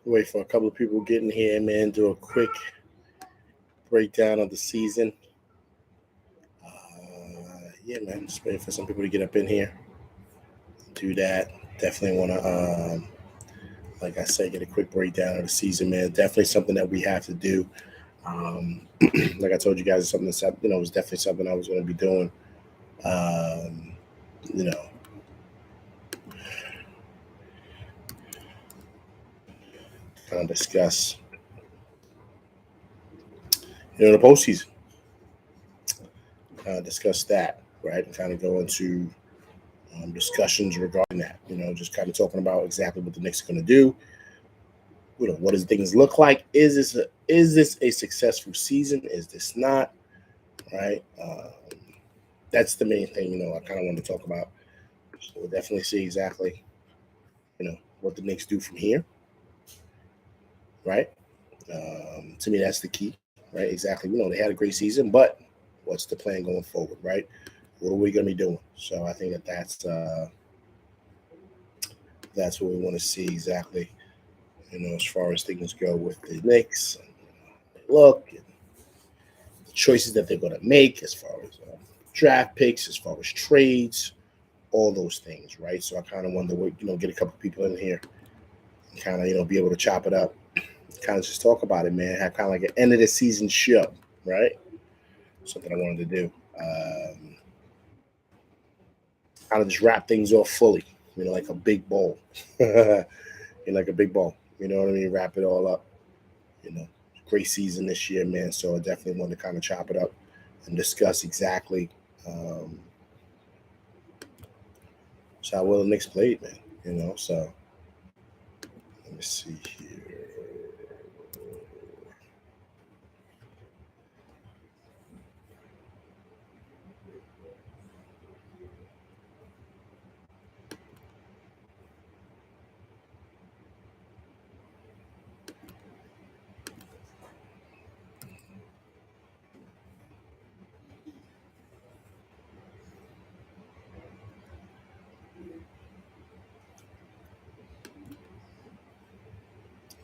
Wait for a couple of people getting here, man. Do a quick breakdown of the season. Yeah, man. Just waiting for some people to get up in here. Do that. Definitely want to, like I said, get a quick breakdown of the season, man. Definitely something that we have to do. Um, like I told you guys, it's something that's it was definitely something I was going to be doing. Um, you know, kind of discuss, the postseason. Discuss that, right, and kind of go into discussions regarding that. Just kind of talking about exactly what the Knicks are going to do. What does things look like? Is this a successful season? Is this not? Right. That's the main thing. I kind of want to talk about. So we'll definitely see exactly, what the Knicks do from here. Right. To me, that's the key. Right. Exactly. They had a great season, but what's the plan going forward? Right. What are we going to be doing? So I think that's what we want to see exactly. As far as things go with the Knicks, and, look, and the choices that they're going to make as far as draft picks, as far as trades, all those things, right? So I kind of wanted to get a couple people in here and kind of be able to chop it up, kind of just talk about it, man. Have kind of like an end of the season show, right? Something I wanted to do. Kind of just wrap things off fully, like a big bowl, like a big bowl. You know what I mean? Wrap it all up. You know, Great season this year, man. So I definitely want to kind of chop it up and discuss exactly how well the Knicks played, man. So let me see here.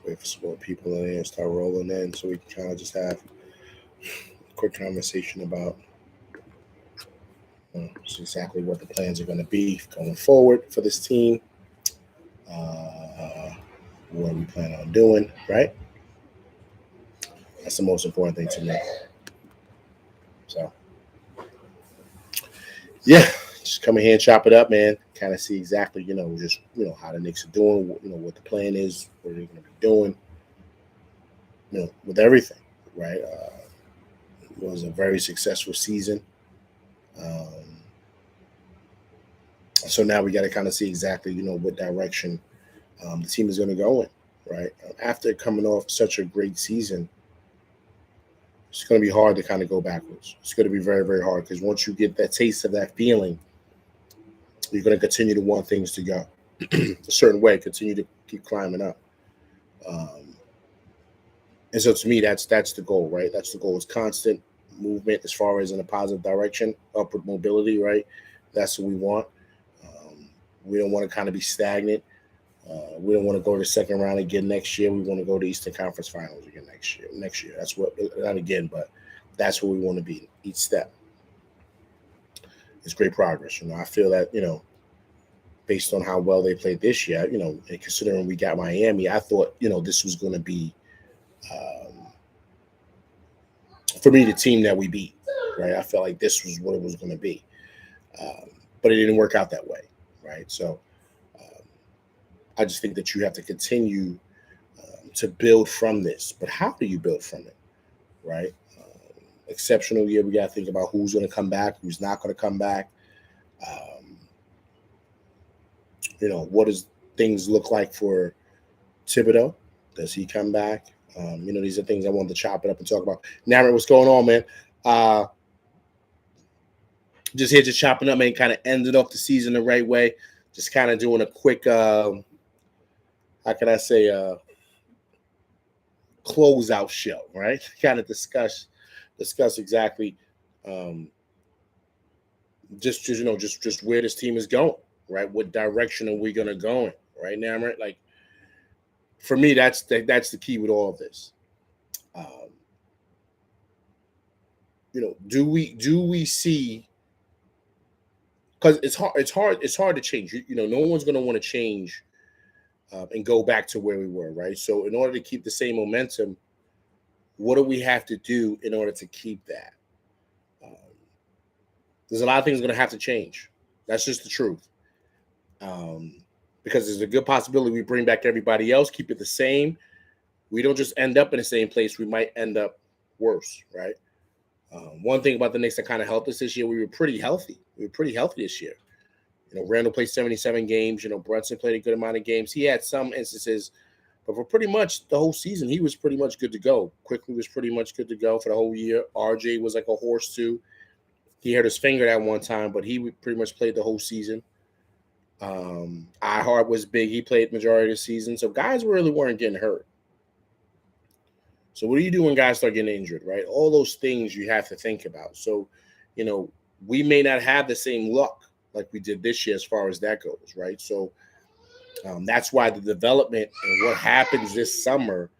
Wait for some more people in there and start rolling in so we can kind of just have a quick conversation about just exactly what the plans are going to be going forward for this team. Uh, what we plan on doing, right? That's the most important thing to me. So, yeah, just come in here and chop it up, man. Kind of see exactly, just how the Knicks are doing, what the plan is, what they're going to be doing, with everything, right? It was a very successful season. Um, so now we got to kind of see exactly, what direction the team is going to go in, right? After coming off such a great season, it's going to be hard to kind of go backwards. It's going to be very, very hard because once you get that taste of that feeling, you're going to continue to want things to go a certain way, continue to keep climbing up. Um, and so to me, that's the goal, right? That's the goal. Is constant movement as far as in a positive direction, upward mobility, right? That's what we want. Um, we don't want to kind of be stagnant. We don't want to go to the second round again next year. We want to go to Eastern Conference Finals again next year. That's what, not again, but that's where we want to be. Each step is great progress. I feel that based on how well they played this year, and considering we got Miami, I thought this was going to be um, for me the team that we beat. Right, I felt like this was what it was going to be, um, but it didn't work out that way. Right, so um, I just think that you have to continue to build from this. But how do you build from it? Right. Exceptional year. We got to think about who's going to come back, who's not going to come back. Um, what does things look like for Thibodeau? Does he come back? These are things I wanted to chop it up and talk about. Now, what's going on, man? Uh, just here, just chopping up, man. Kind of ended off the season the right way. Just kind of doing a quick, how can I say, closeout show, right? Kind of discuss exactly, um, just where this team is going, right? What direction are we gonna go in, right now, right? Like For me, that's the key with all of this. Um, do we see? Because it's hard to change. No one's going to want to change and go back to where we were, right? So in order to keep the same momentum, what do we have to do in order to keep that? Um, there's a lot of things going to have to change. That's just the truth. Um, because there's a good possibility we bring back everybody else, keep it the same. We don't just end up in the same place. We might end up worse, right? One thing about the Knicks that kind of helped us this year, we were pretty healthy. We were pretty healthy this year. Randall played 77 games. Brunson played a good amount of games. He had some instances, but for pretty much the whole season, he was pretty much good to go. Quickly was pretty much good to go for the whole year. RJ was like a horse too. He hurt his finger that one time, but he pretty much played the whole season. iHeart was big. He played majority of the season. So guys really weren't getting hurt. So what do you do when guys start getting injured, right? All those things you have to think about. So, we may not have the same luck like we did this year as far as that goes, right? So that's why the development and what happens this summer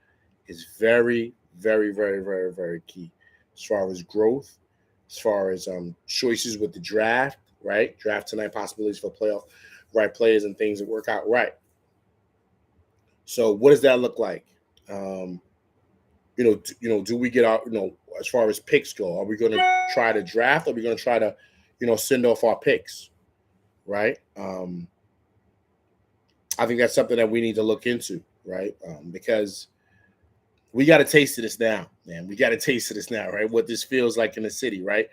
is very, very, very, very, very key as far as growth, as far as choices with the draft, right? Draft tonight, possibilities for playoff, right players and things that work out right. So what does that look like? Do we get our, as far as picks go, are we going to try to draft? Are we going to try to, send off our picks? Right. I think that's something that we need to look into, right? Because we got a taste of this now, man. We got a taste of this now, right? What this feels like in the city, right?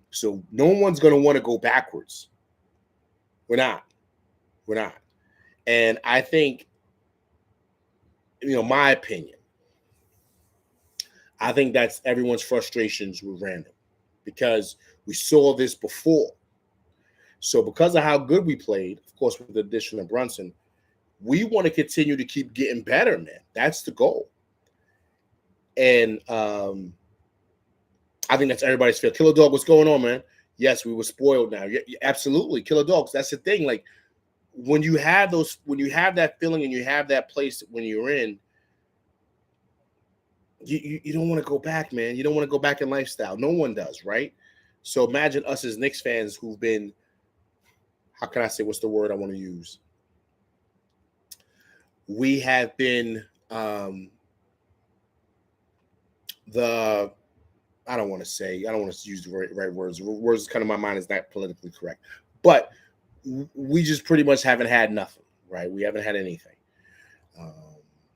So no one's going to want to go backwards. We're not. And I think, my opinion, I think that's everyone's frustrations with Randall because we saw this before. So because of how good we played, of course, with the addition of Brunson, we want to continue to keep getting better, man. That's the goal. And I think that's everybody's feel. Killer Dog, what's going on, man? Yes, we were spoiled now. Yeah, absolutely. Killer Dogs, that's the thing. Like when you have that feeling and you have that place when you're in, you don't want to go back, man. You don't want to go back in lifestyle. No one does, right? So imagine us as Knicks fans who've been, how can I say, what's the word I want to use? We have been I don't want to use the right words. Words kind of my mind is not politically correct. But we just pretty much haven't had nothing, right? We haven't had anything.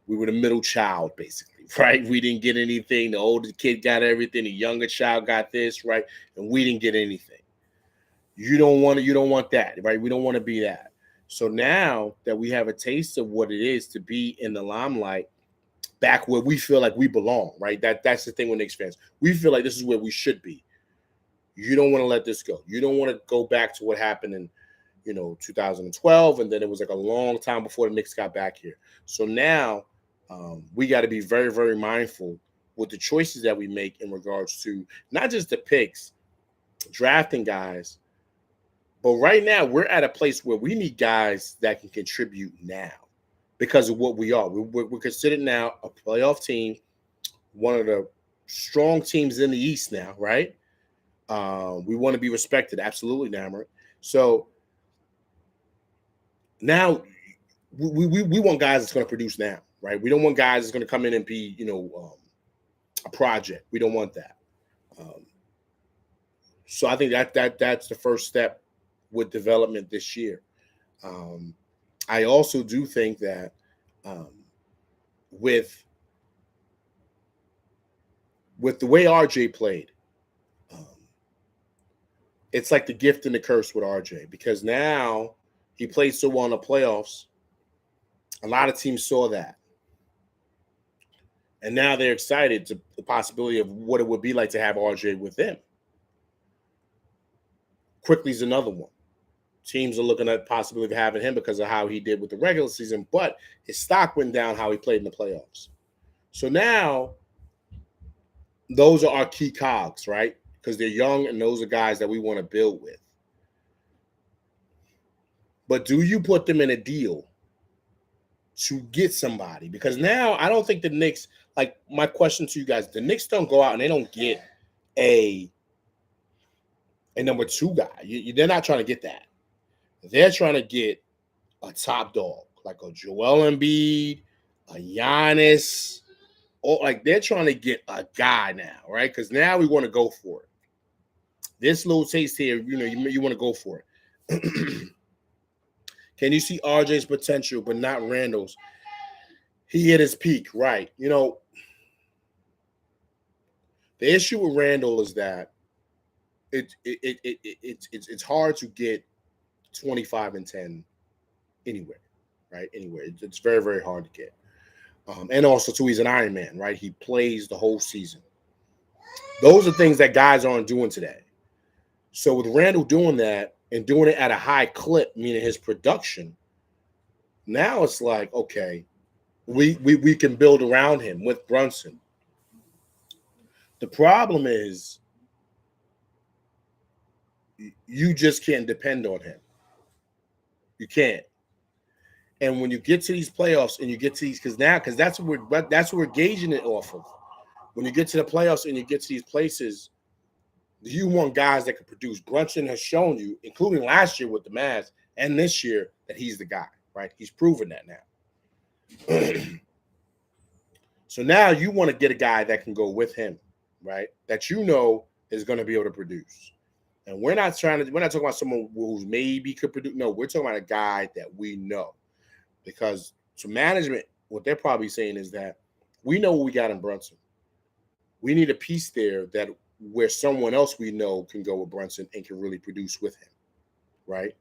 We were the middle child, basically, right? We didn't get anything. The older kid got everything. The younger child got this, right? And we didn't get anything. You don't want that, right? We don't want to be that. So now that we have a taste of what it is to be in the limelight, back where we feel like we belong, right? That's the thing with Knicks fans. We feel like this is where we should be. You don't want to let this go. You don't want to go back to what happened in 2012, and then it was like a long time before the Knicks got back here. So now we got to be very, very mindful with the choices that we make in regards to not just the picks, drafting guys, but right now we're at a place where we need guys that can contribute now because of what we are. We're considered now a playoff team, one of the strong teams in the East now, right? We want to be respected, absolutely, Namert. So now we want guys that's going to produce now, right? We don't want guys that's going to come in and be, a project. We don't want that. So I think that's the first step with development this year. I also do think that with the way RJ played, it's like the gift and the curse with RJ because now he played so well in the playoffs. A lot of teams saw that. And now they're excited to the possibility of what it would be like to have RJ with them. Quickly's another one. Teams are looking at the possibility of having him because of how he did with the regular season, but his stock went down how he played in the playoffs. So now those are our key cogs, right? Because they're young and those are guys that we want to build with. But do you put them in a deal to get somebody, because now I don't think the Knicks, like my question to you guys, the Knicks don't go out and they don't get a number two guy. They're not trying to get that. They're trying to get a top dog, like a Joel Embiid, a Giannis, or like they're trying to get a guy now, right? Because now we want to go for it. This little taste here, you want to go for it. Can you see RJ's potential, but not Randall's? He hit his peak, right? The issue with Randall is that it's hard to get 25 and 10 anywhere, right? Anywhere. It's very, very hard to get. And also, too, he's an Iron Man, right? He plays the whole season. Those are things that guys aren't doing today. So with Randall doing that and doing it at a high clip, meaning his production, now it's like, okay, we can build around him with Brunson. The problem is you just can't depend on him. You can't. And when you get to these playoffs and you get to these, because that's what we're gauging it off of. When you get to the playoffs and you get to these places, you want guys that can produce. Brunson has shown you, including last year with the Mavs and this year, that he's the guy, right? He's proven that now. So now you want to get a guy that can go with him, right? That is going to be able to produce. And we're not talking about someone who maybe could produce. No, we're talking about a guy that we know. Because to management, what they're probably saying is that we know what we got in Brunson. We need a piece there that where someone else we know can go with Brunson and can really produce with him, right?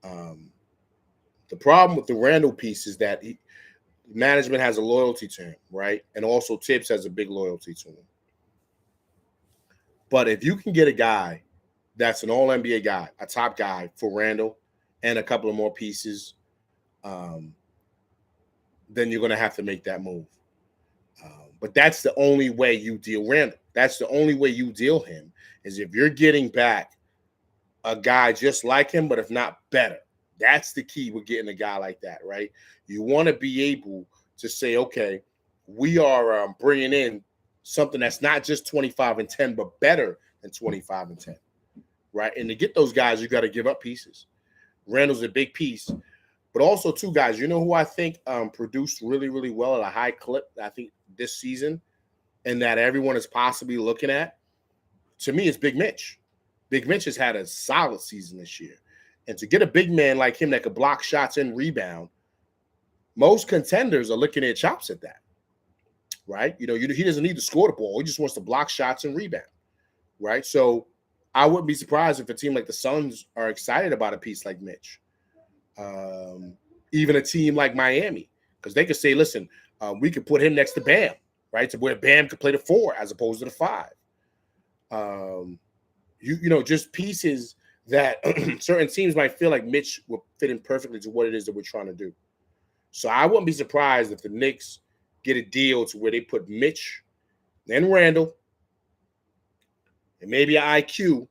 The problem with the Randall piece is that management has a loyalty to him, right? And also Tibbs has a big loyalty to him. But if you can get a guy that's an all-NBA guy, a top guy for Randall, and a couple of more pieces, then you're going to have to make that move. But that's the only way you deal Randall. That's the only way you deal him, is if you're getting back a guy just like him, but if not better. That's the key with getting a guy like that, right? You want to be able to say, okay, we are bringing in something that's not just 25 and 10, but better than 25 and 10, right? And to get those guys, you got to give up pieces. Randall's a big piece. But also, two guys, who I think produced really, really well at a high clip, I think, this season, and that everyone is possibly looking at, to me, is Big Mitch. Big Mitch has had a solid season this year. And to get a big man like him that could block shots and rebound, most contenders are looking at chops at that, right? He doesn't need to score the ball. He just wants to block shots and rebound, right? So I wouldn't be surprised if a team like the Suns are excited about a piece like Mitch. Even a team like Miami, because they could say, listen, we could put him next to Bam, right? To where Bam could play the 4 as opposed to the 5. Just pieces that certain teams might feel like Mitch will fit in perfectly to what it is that we're trying to do. So I wouldn't be surprised if the Knicks get a deal to where they put Mitch, then Randall, and maybe an IQ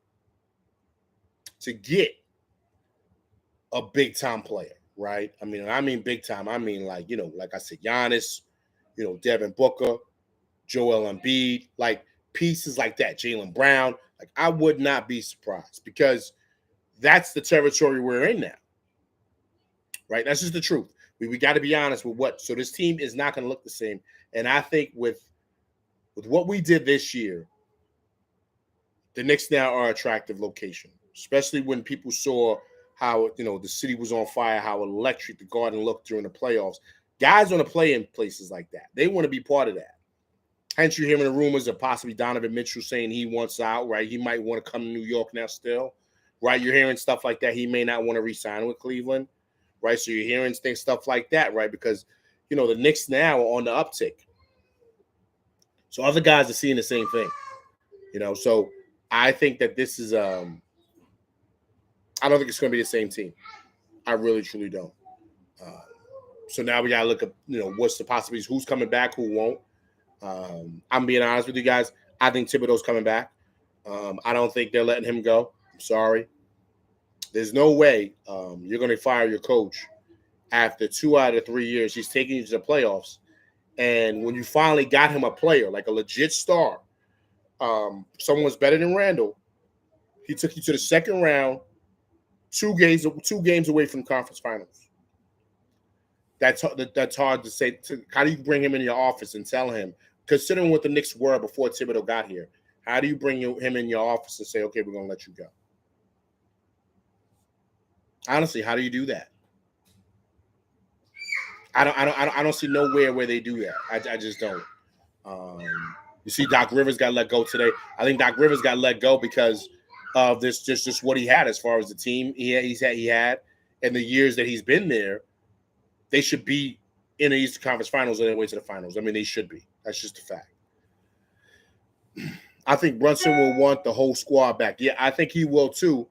to get a big-time player, right? I mean big time. I mean, like I said, Giannis, Devin Booker, Joel Embiid, like pieces like that, Jaylen Brown. Like, I would not be surprised, because that's the territory we're in now, right? That's just the truth. We got to be honest with so this team is not going to look the same. And I think with what we did this year, the Knicks now are an attractive location, especially when people saw how, the city was on fire, how electric the Garden looked during the playoffs. Guys want to play in places like that. They want to be part of that. Hence, you're hearing the rumors of possibly Donovan Mitchell saying he wants out, right? He might want to come to New York now still, right? You're hearing stuff like that. He may not want to re-sign with Cleveland, right? So you're hearing stuff like that, right? Because, the Knicks now are on the uptick. So other guys are seeing the same thing, So I think that this is I don't think it's going to be the same team. I really, truly don't. So now we got to look at, what's the possibilities, who's coming back, who won't. I'm being honest with you guys. I think Thibodeau's coming back. I don't think they're letting him go. I'm sorry. There's no way you're going to fire your coach after 2 out of 3 years, he's taking you to the playoffs. And when you finally got him a player, like a legit star, someone's better than Randall, he took you to the second round, two games away from conference finals. That's hard to say. How do you bring him in your office and tell him, considering what the Knicks were before Thibodeau got here, how do you bring him in your office and say, okay, we're going to let you go? Honestly, how do you do that? I don't see nowhere where they do that. I just don't. You see, Doc Rivers got let go today. I think Doc Rivers got let go because of this, just what he had as far as the team he had, and the years that he's been there. They should be in the Eastern Conference Finals on their way to the finals. I mean, they should be. That's just a fact. I think Brunson will want the whole squad back. Yeah, I think he will too,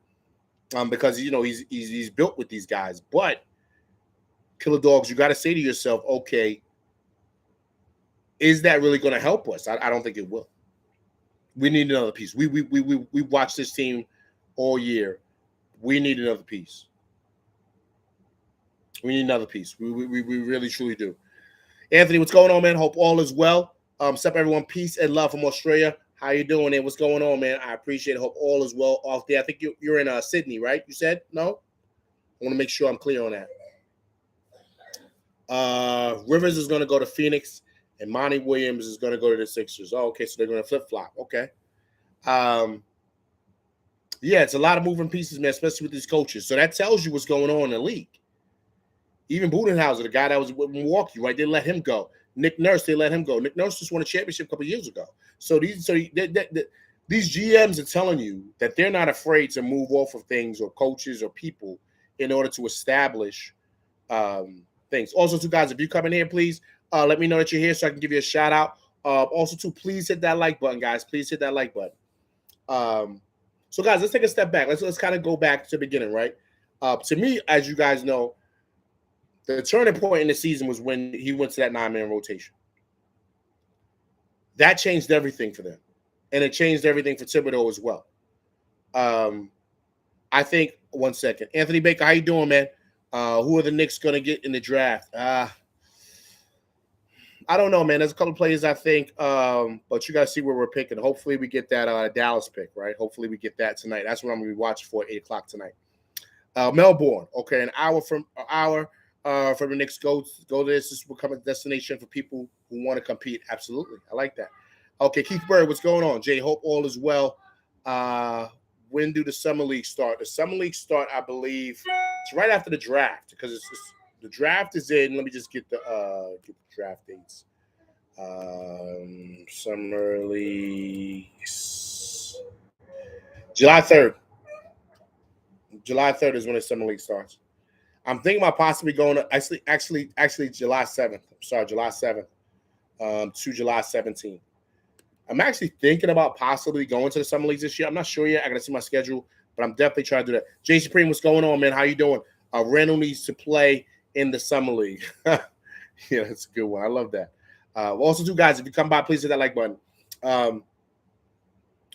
because he's built with these guys. But Killer Dogs, you got to say to yourself, okay, is that really going to help us? I don't think it will. We need another piece. We watched this team all year. We need another piece. We need another piece. We really, truly do. Anthony, what's going on, man? Hope all is well. What's up, everyone? Peace and love from Australia. How you doing, man? What's going on, man? I appreciate it. Hope all is well off there. I think you're in Sydney, right? You said? No? I want to make sure I'm clear on that. Rivers is going to go to Phoenix, and Monty Williams is going to go to the Sixers. Oh, okay, so they're going to flip-flop. Okay. Yeah, it's a lot of moving pieces, man, especially with these coaches. So that tells you what's going on in the league. Even Budenhauser, the guy that was with Milwaukee, right? They let him go. Nick Nurse, they let him go. Nick Nurse just won a championship a couple of years ago. So these GMs are telling you that they're not afraid to move off of things or coaches or people in order to establish things. Also, too, guys, if you come in here, please let me know that you're here so I can give you a shout out. Also, too, please hit that like button, guys. Please hit that like button. So, guys, let's take a step back. Let's kind of go back to the beginning, right? To me, as you guys know, the turning point in the season was when he went to that 9-man rotation. That changed everything for them. And it changed everything for Thibodeau as well. I think, one second. Anthony Baker, how you doing, man? Who are the Knicks going to get in the draft? I don't know, man. There's a couple of players, I think, but you got to see where we're picking. Hopefully we get that Dallas pick, right? Hopefully we get that tonight. That's what I'm going to be watching for at 8 o'clock tonight. Melbourne, okay, an hour from the Knicks go to this. This will become a destination for people who want to compete. Absolutely. I like that. Okay, Keith Bird, what's going on? Jay, hope all is well. When do the Summer League start? The Summer League start, I believe, it's right after the draft because the draft is in. Let me just get the draft dates. Summer Leagues. July 3rd. July 3rd is when the Summer League starts. I'm thinking about possibly going to actually July 7th. I'm sorry, July 7th to July 17th. I'm actually thinking about possibly going to the Summer Leagues this year. I'm not sure yet. I got to see my schedule, but I'm definitely trying to do that. Jay Supreme, what's going on, man? How you doing? Randall needs to play in the Summer League. Yeah, that's a good one. I love that. Also, too, guys, if you come by, please hit that like button.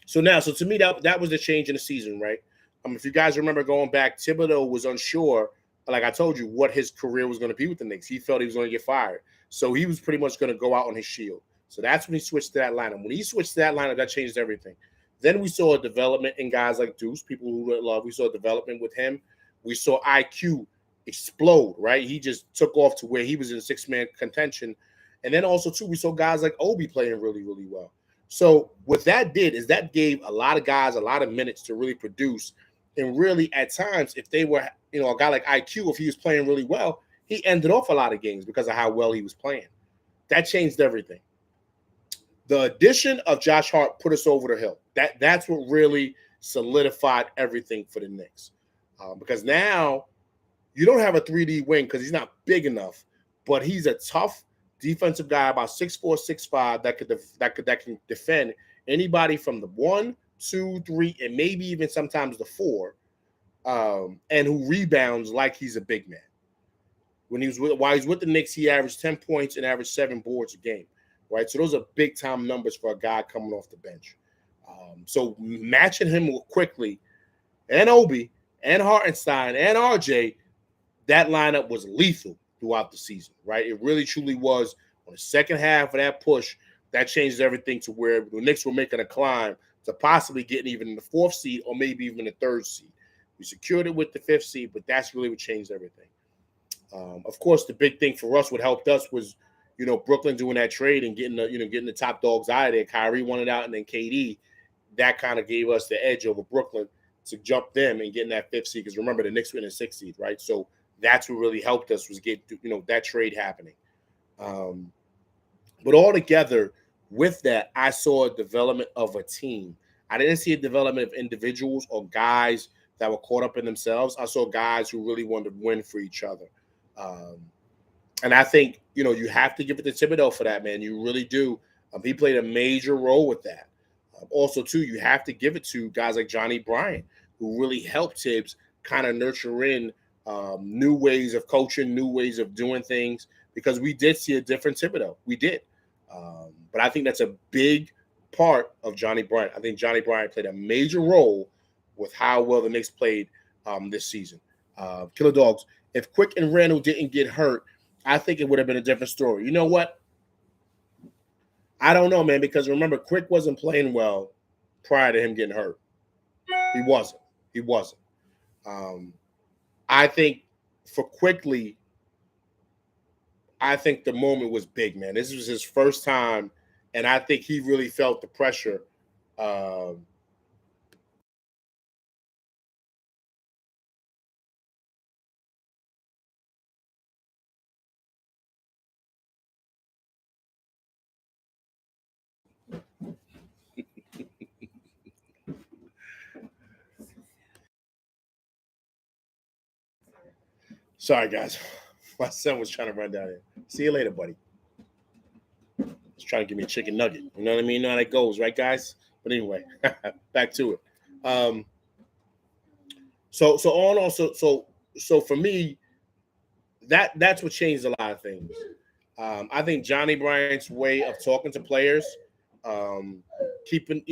So to me, that was the change in the season, right? If you guys remember going back, Thibodeau was unsure, like I told you, what his career was going to be with the Knicks. He felt he was going to get fired. So he was pretty much going to go out on his shield. So that's when he switched to that lineup. When he switched to that lineup, that changed everything. Then we saw a development in guys like Deuce, people who love. We saw development with him. We saw IQ explode, right? He just took off to where he was in 6-man contention. And then also, too, we saw guys like Obi playing really, really well. So what that did is that gave a lot of guys a lot of minutes to really produce. And really, at times, if they were, a guy like IQ, if he was playing really well, he ended off a lot of games because of how well he was playing. That changed everything. The addition of Josh Hart put us over the hill. That's what really solidified everything for the Knicks. Because now you don't have a 3D wing because he's not big enough, but he's a tough defensive guy, about 6'4", 6'5", that can defend anybody from the 1, 2, 3, and maybe even sometimes the 4, and who rebounds like he's a big man. While he's with the Knicks, he averaged 10 points and averaged 7 boards a game, right? So those are big-time numbers for a guy coming off the bench. So matching him quickly, and Obi, and Hartenstein, and RJ, that lineup was lethal throughout the season, right? It really truly was. On the second half of that push, that changed everything to where the Knicks were making a climb to possibly getting even in the 4th seed or maybe even the 3rd seed. We secured it with the 5th seed, but that's really what changed everything. Of course, the big thing for us, what helped us was, Brooklyn doing that trade and getting the top dogs out of there. Kyrie wanted out, and then KD. That kind of gave us the edge over Brooklyn to jump them and getting that 5th seed. Because remember, the Knicks were in the 6th seed, right? So that's what really helped us was get that trade happening. But altogether, with that, I saw a development of a team. I didn't see a development of individuals or guys that were caught up in themselves. I saw guys who really wanted to win for each other. And I think, you have to give it to Thibodeau for that, man. You really do. He played a major role with that. Also, too, you have to give it to guys like Johnny Bryant, who really helped Tibbs kind of nurture in new ways of coaching, new ways of doing things, because we did see a different Thibodeau. We did. But I think that's a big part of Johnny Bryant. I think Johnny Bryant played a major role with how well the Knicks played this season. Killer Dogs, if Quick and Randall didn't get hurt, I think it would have been a different story. You know what? I don't know, man, because remember, Quick wasn't playing well prior to him getting hurt. He wasn't. I think for Quickly, I think the moment was big, man. This was his first time, and I think he really felt the pressure. Sorry, guys. My son was trying to run down here. See you later, buddy. He's trying to give me a chicken nugget. You know what I mean? You know how that goes, right, guys? But anyway, back to it. So for me, that's what changed a lot of things. I think Johnny Bryant's way of talking to players, keeping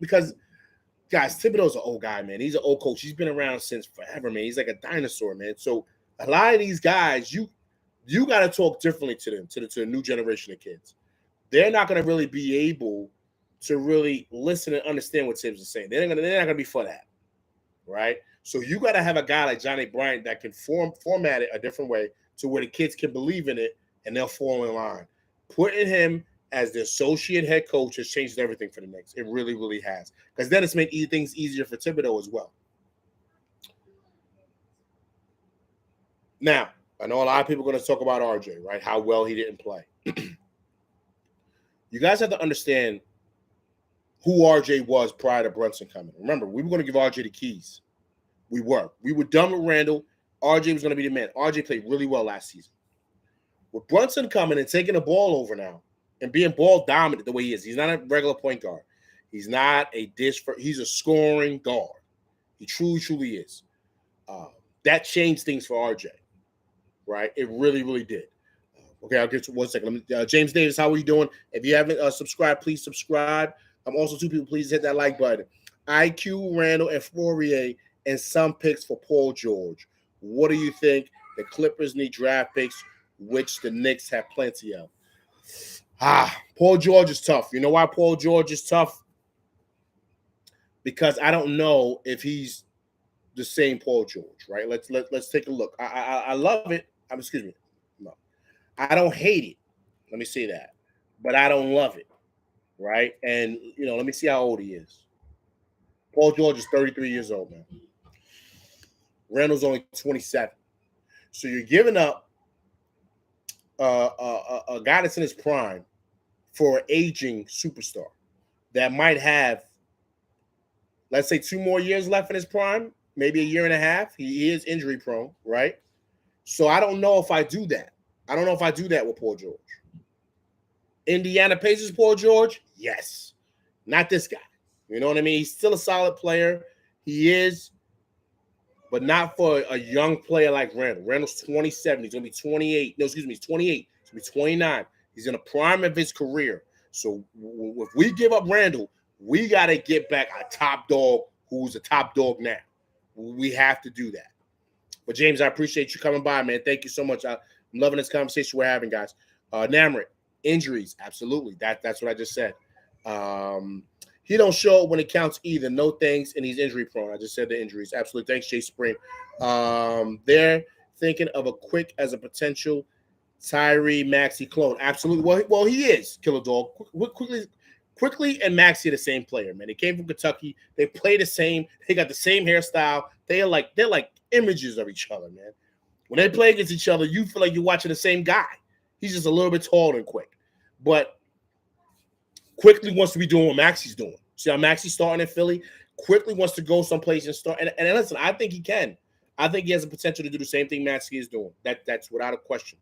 because guys, Thibodeau's an old guy, man. He's an old coach. He's been around since forever, man. He's like a dinosaur, man. So a lot of these guys, you got to talk differently to them, to the new generation of kids. They're not going to really be able to really listen and understand what Tibbs is saying. They're not going to be for that, right? So you got to have a guy like Johnny Bryant that can format it a different way to where the kids can believe in it and they'll fall in line. Putting him as the associate head coach has changed everything for the Knicks. It really, really has. Because then it's made things easier for Thibodeau as well. Now, I know a lot of people are going to talk about RJ, right? How well he didn't play. You guys have to understand who RJ was prior to Brunson coming. Remember, we were going to give RJ the keys. We were. We were done with Randall. RJ was going to be the man. RJ played really well last season. With Brunson coming and taking the ball over now and being ball dominant the way he is, he's not a regular point guard. He's not a he's a scoring guard. He truly, truly is. That changed things for RJ, right? It really, really did. Okay, I'll get to 1 second. James Davis, how are you doing? If you haven't subscribed, please subscribe. Also, two people, please hit that like button. IQ, Randall, and Fourier, and some picks for Paul George. What do you think? The Clippers need draft picks, which the Knicks have plenty of. Paul George is tough. You know why Paul George is tough? Because I don't know if he's the same Paul George, right? Let's take a look. I love it. Excuse me. No. I don't hate it. Let me say that. But I don't love it, right? And, let me see how old he is. Paul George is 33 years old, man. Randall's only 27. So you're giving up a guy that's in his prime for an aging superstar that might have, let's say, 2 more years left in his prime, maybe a year and a half. He is injury prone, right? So I don't know if I do that. I don't know if I do that with Paul George. Indiana Pacers Paul George? Yes. Not this guy. You know what I mean? He's still a solid player. He is, but not for a young player like Randall. Randall's 27. He's going to be 28. No, excuse me. He's 28. He's going to be 29. He's in the prime of his career. So if we give up Randall, we got to get back a top dog who's a top dog now. We have to do that. But James, I appreciate you coming by, man. Thank you so much. I'm loving this conversation we're having, guys. Namrit, injuries, absolutely. That's what I just said. He don't show up when it counts either. No thanks, and he's injury prone. I just said the injuries. Absolutely. Thanks, Jay Spring. They're thinking of a quick as a potential Tyree Maxey clone. Absolutely. Well, he is Killer Dog. Quickly and Maxey are the same player, man. They came from Kentucky. They play the same. They got the same hairstyle. They're like images of each other, man. When they play against each other, you feel like you're watching the same guy. He's just a little bit taller than Quick. But Quickly wants to be doing what Maxey's doing. See how Maxey's starting in Philly? Quickly wants to go someplace and start. And listen, I think he can. I think he has the potential to do the same thing Maxey is doing. That's without a question.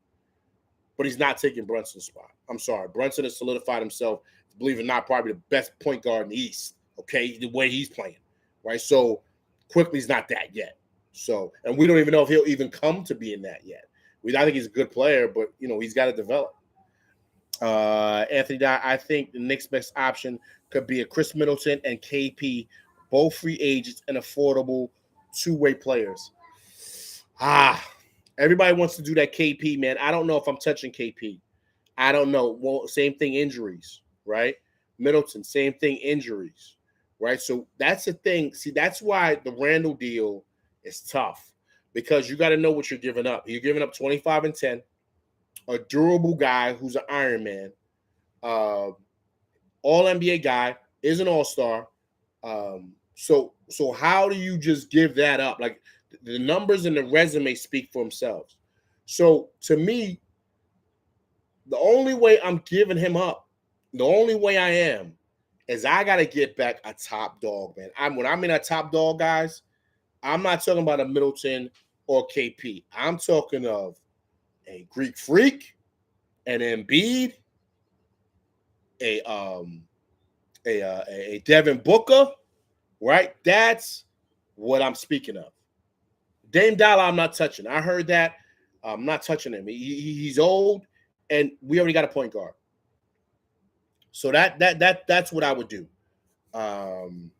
But he's not taking Brunson's spot. I'm sorry. Brunson has solidified himself, believe it or not, probably the best point guard in the East, okay, the way he's playing, right? So Quickly's not that yet. So, and we don't even know if he'll even come to being that yet. I think he's a good player, but, he's got to develop. Anthony Dye, I think the Knicks' best option could be a Chris Middleton and KP, both free agents and affordable two-way players. Everybody wants to do that KP, man. I don't know if I'm touching KP. I don't know. Well, same thing, injuries, right? Middleton, same thing, injuries, right? So that's the thing. See, that's why the Randall deal is tough, because you got to know what you're giving up. You're giving up 25 and 10, a durable guy who's an Iron Man, all-NBA guy, is an all-star. So how do you just give that up? Like, the numbers and the resume speak for themselves. So to me, the only way I'm giving him up, the only way I am, is I got to get back a top dog, man. When I'm in a top dog, guys, I'm not talking about a Middleton or KP. I'm talking of a Greek Freak, an Embiid, a Devin Booker, right? That's what I'm speaking of. Dame Dollar, I'm not touching. I heard that. I'm not touching him. He's old, and we already got a point guard. So that's what I would do. Anthony,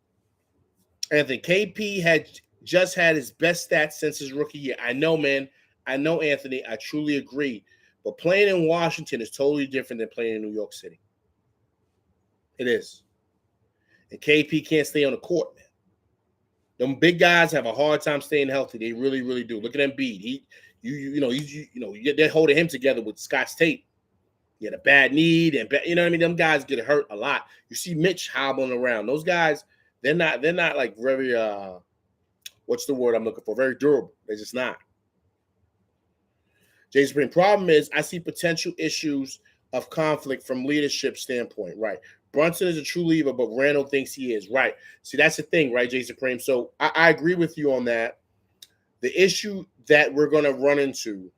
KP had just had his best stats since his rookie year. I know, man. I know, Anthony. I truly agree. But playing in Washington is totally different than playing in New York City. It is. And KP can't stay on the court, man. Them big guys have a hard time staying healthy. They really, really do. Look at Embiid. They're holding him together with Scott Tate. He had a bad knee, and you know what I mean. Them guys get hurt a lot. You see Mitch hobbling around. Those guys, they're not like very what's the word I'm looking for? Very durable. They're just not. Jay's Spring. Problem is, I see potential issues of conflict from leadership standpoint. Right. Brunson is a true leader, but Randall thinks he is. Right. See, that's the thing, right, Jay Supreme? So I agree with you on that. The issue that we're going to run into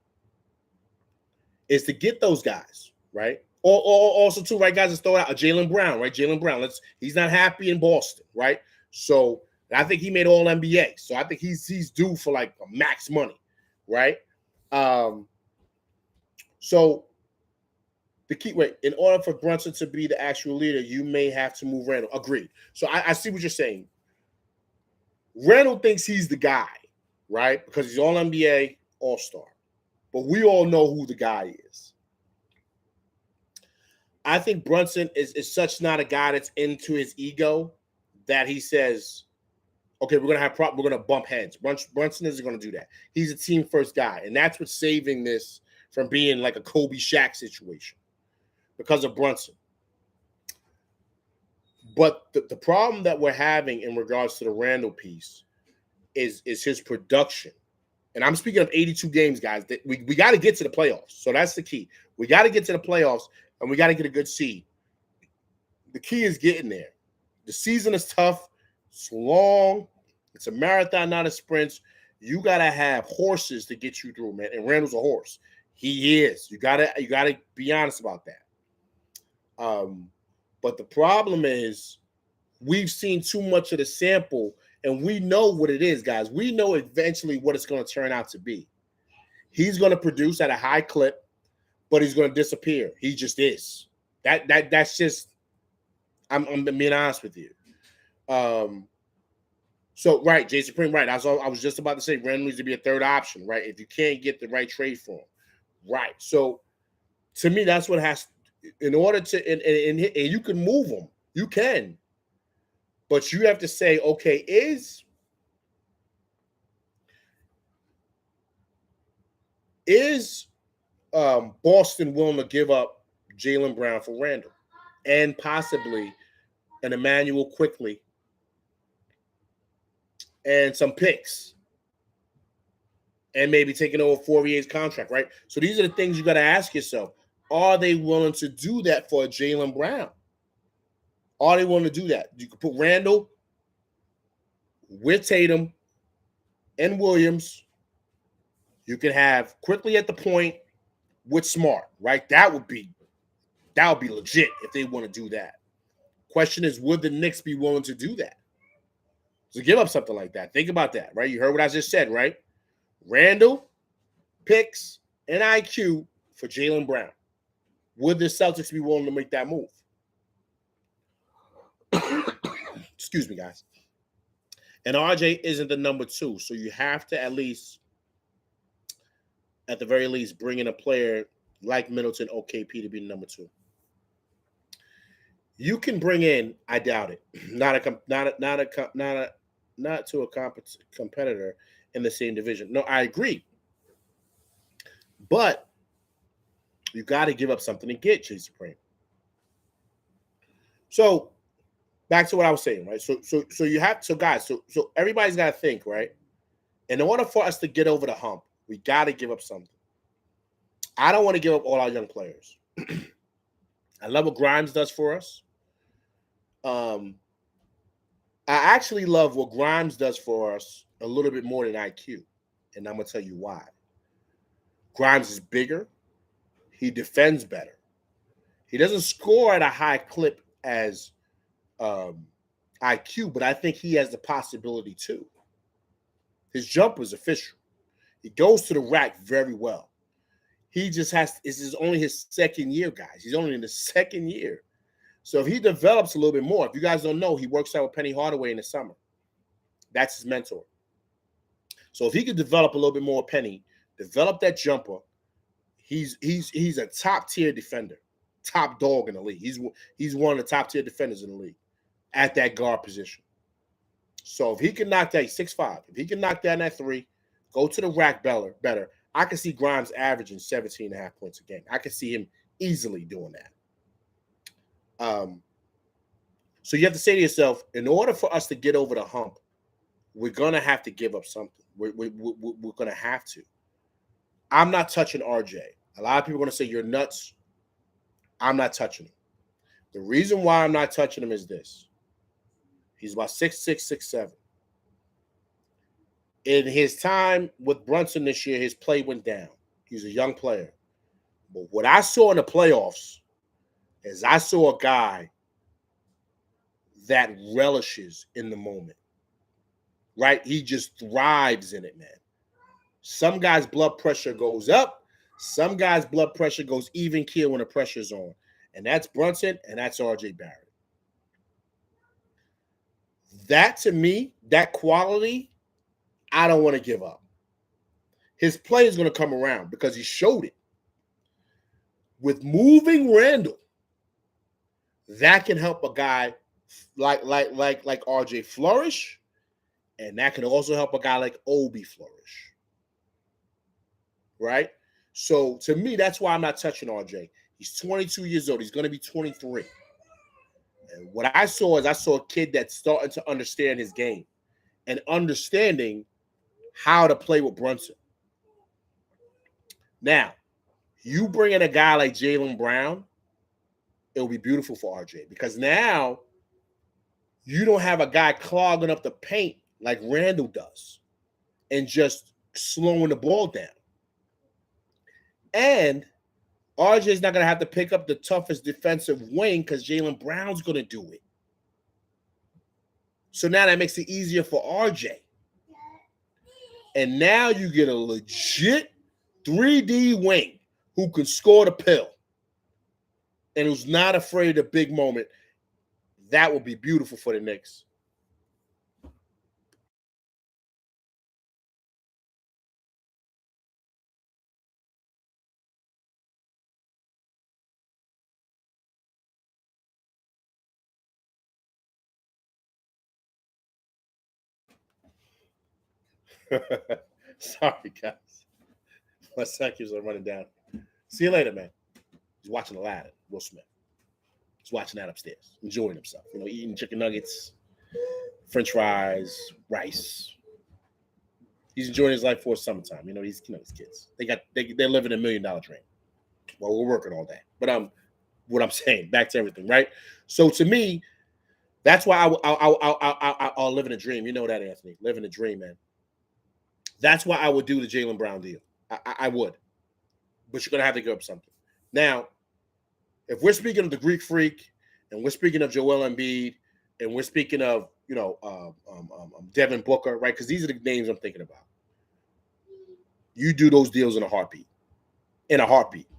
is to get those guys, right? Or also, too, right, guys, let's throw out a Jaylen Brown, right? Jaylen Brown, he's not happy in Boston, right? So I think he made all NBA. So I think he's due for like max money, right? So the key, in order for Brunson to be the actual leader, you may have to move Randall. Agreed. So I see what you're saying. Randall thinks he's the guy, right? Because he's all NBA, all-star. But we all know who the guy is. I think Brunson is such not a guy that's into his ego that he says, okay, we're gonna bump heads. Brunson isn't gonna do that. He's a team first guy, and that's what's saving this from being like a Kobe Shaq situation because of Brunson. But the problem that we're having in regards to the Randall piece is his production. And I'm speaking of 82 games, guys. We got to get to the playoffs. So that's the key. We got to get to the playoffs, and we got to get a good seed. The key is getting there. The season is tough. It's long. It's a marathon, not a sprint. You got to have horses to get you through, man. And Randall's a horse. He is. You gotta be honest about that. But the problem is we've seen too much of the sample, and we know what it is, guys. We know eventually what it's going to turn out to be. He's going to produce at a high clip, but he's going to disappear. He just is. That's just. I'm being honest with you. So, right, Jay Supreme, right. I was just about to say Randall needs to be a third option, right? If you can't get the right trade for him. Right. So, to me, that's what has, in order to, and you can move him. You can. But you have to say, okay, is Boston willing to give up Jaylen Brown for Randall and possibly an Emmanuel Quickly and some picks and maybe taking over Fourier's contract, right? So these are the things you got to ask yourself. Are they willing to do that for Jaylen Brown? Are they willing to do that? You could put Randall with Tatum and Williams. You can have Quickly at the point with Smart, right? That would be legit if they want to do that. Question is, would the Knicks be willing to do that? To give up something like that? Think about that, right? You heard what I just said, right? Randall, picks, and IQ for Jaylen Brown. Would the Celtics be willing to make that move? Excuse me, guys. And RJ isn't the number 2, so you have to at the very least, bring in a player like Middleton, OKP to be the number 2. You can bring in, I doubt it, not to a competitor in the same division. No, I agree, but you got to give up something to get Jay Supreme. So back to what I was saying, right? So you have guys. So everybody's got to think, right? In order for us to get over the hump, we got to give up something. I don't want to give up all our young players. I love what Grimes does for us. I actually love what Grimes does for us a little bit more than IQ, and I'm gonna tell you why. Grimes is bigger. He defends better. He doesn't score at a high clip as IQ, but I think he has the possibility too. His jumper is official. He goes to the rack very well. He just this is only his second year, guys. He's only in the second year. So if he develops a little bit more, if you guys don't know, he works out with Penny Hardaway in the summer. That's his mentor. So if he could develop a little bit more Penny, develop that jumper, he's a top-tier defender, top dog in the league. He's one of the top-tier defenders in the league at that guard position. So if he can knock that 6'5", if he can knock down that 3, go to the rack better, I can see Grimes averaging 17.5 points a game. I can see him easily doing that. So you have to say to yourself, in order for us to get over the hump, we're going to have to give up something. We're going to have to. I'm not touching RJ. A lot of people are going to say, you're nuts. I'm not touching him. The reason why I'm not touching him is this. He's about 6'6", 6'7". In his time with Brunson this year, his play went down. He's a young player. But what I saw in the playoffs is I saw a guy that relishes in the moment, right? He just thrives in it, man. Some guys' blood pressure goes up. Some guys' blood pressure goes even keel when the pressure's on. And that's Brunson and that's RJ Barrett. That, to me, that quality, I don't want to give up. His play is going to come around because he showed it. With moving Randall, that can help a guy like RJ flourish, and that can also help a guy like Obi flourish. Right? So to me, that's why I'm not touching RJ. He's 22 years old. He's going to be 23. And what I saw is a kid that's starting to understand his game and understanding how to play with Brunson. Now, you bring in a guy like Jaylen Brown, it'll be beautiful for RJ because now you don't have a guy clogging up the paint like Randall does and just slowing the ball down. And RJ's not going to have to pick up the toughest defensive wing because Jaylen Brown's going to do it. So now that makes it easier for RJ. And now you get a legit 3D wing who can score the pill and who's not afraid of big moment. That would be beautiful for the Knicks. Sorry, guys. My seconds are running down. See you later, man. He's watching Aladdin, Will Smith. He's watching that upstairs, enjoying himself. Eating chicken nuggets, French fries, rice. He's enjoying his life for summertime. His kids. They're living $1 million dream. Well, we're working all day. But what I'm saying, back to everything, right? So to me, that's why I'll live in a dream. You know that, Anthony. Live in a dream, man. That's why I would do the Jaylen Brown deal. I would. But you're going to have to give up something. Now, if we're speaking of the Greek Freak, and we're speaking of Joel Embiid, and we're speaking of, Devin Booker, right? Because these are the names I'm thinking about. You do those deals in a heartbeat. In a heartbeat.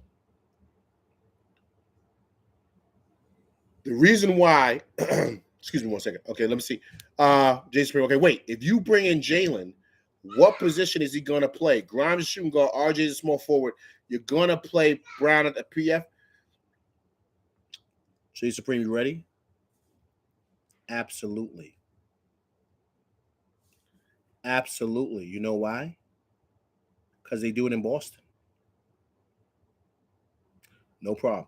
The reason why, excuse me 1 second. Okay, let me see. Jason, okay, wait. If you bring in Jaylen, what position is he going to play? Grimes is shooting guard. RJ is a small forward. You're going to play Brown at the PF? Jay Supreme, you ready? Absolutely. Absolutely. You know why? Because they do it in Boston. No problem.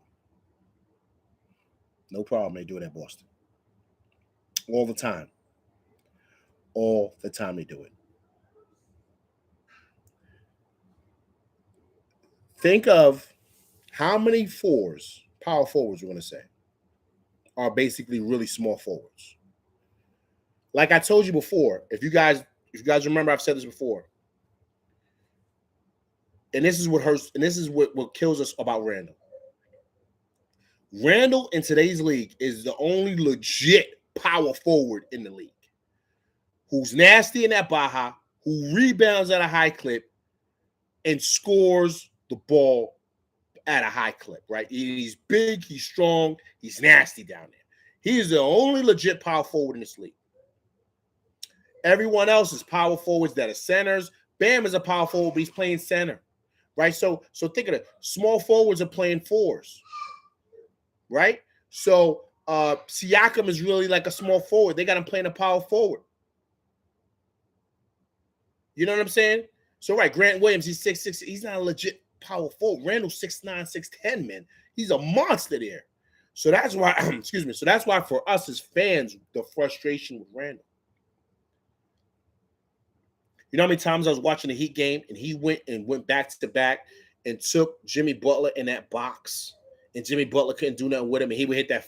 No problem. They do it at Boston. All the time. All the time they do it. Think of how many power forwards we're going to say, are basically really small forwards. Like I told you before, if you guys remember, I've said this before. And this is what hurts, and this is what kills us about Randall. Randall in today's league is the only legit power forward in the league who's nasty in that Baja, who rebounds at a high clip and scores the ball at a high clip, right? He's big, he's strong, he's nasty down there. He is the only legit power forward in this league. Everyone else is power forwards that are centers. Bam is a power forward, but he's playing center, right? So think of it. Small forwards are playing fours, right? So Siakam is really like a small forward. They got him playing a power forward. You know what I'm saying? So, right, Grant Williams, he's 6'6". He's not a legit power forward. Randall's 6'9", 6'10", man. He's a monster there. So that's why, excuse me. So that's why for us as fans, the frustration with Randall. You know how many times I was watching the Heat game and he went back to back and took Jimmy Butler in that box, and Jimmy Butler couldn't do nothing with him, and he would hit that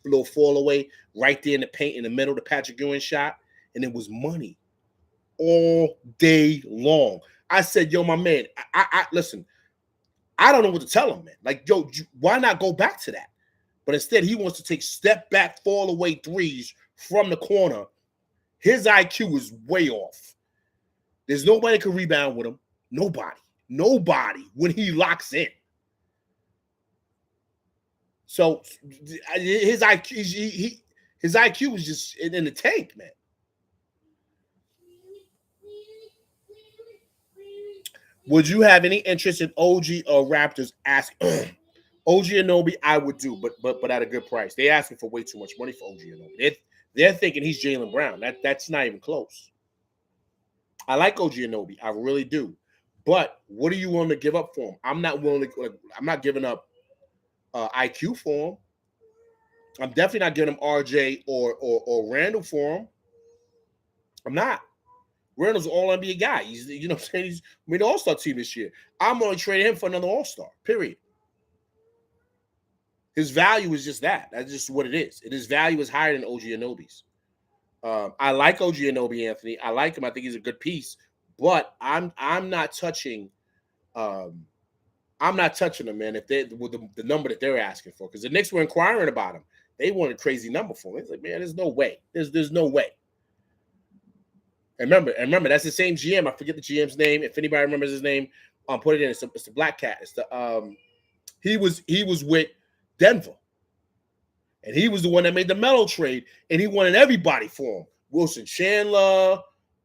little fall away right there in the paint in the middle, the Patrick Ewing shot, and it was money all day long. I said, yo, my man, I listen, I don't know what to tell him, man. Like, yo, why not go back to that? But instead, he wants to take step back, fall away threes from the corner. His IQ is way off. There's nobody can rebound with him. Nobody when he locks in. So his IQ, his IQ is just in the tank, man. Would you have any interest in OG or Raptors? Ask OG Anunoby, I would do, but at a good price. They asking for way too much money for OG Anunoby. They're thinking he's Jaylen Brown. That's not even close. I like OG Anunoby, I really do. But what are you willing to give up for him? I'm not willing to. I'm not giving up IQ for him. I'm definitely not giving him RJ or Randall for him. I'm not. Randall's an all-NBA guy. He's, you know what I'm saying? He's made the All-Star team this year. I'm going to trade him for another All-Star, period. His value is just that. That's just what it is. And his value is higher than OG Anunoby's. I like OG Anunoby, Anthony. I like him. I think he's a good piece. But I'm not touching him, man, if they with the number that they're asking for. Because the Knicks were inquiring about him. They want a crazy number for him. It's like, man, there's no way. There's no way. And remember, that's the same GM. I forget the GM's name. If anybody remembers his name, put it in. It's the Black Cat. It's the he was with Denver, and he was the one that made the Melo trade, and he wanted everybody for him. Wilson Chandler,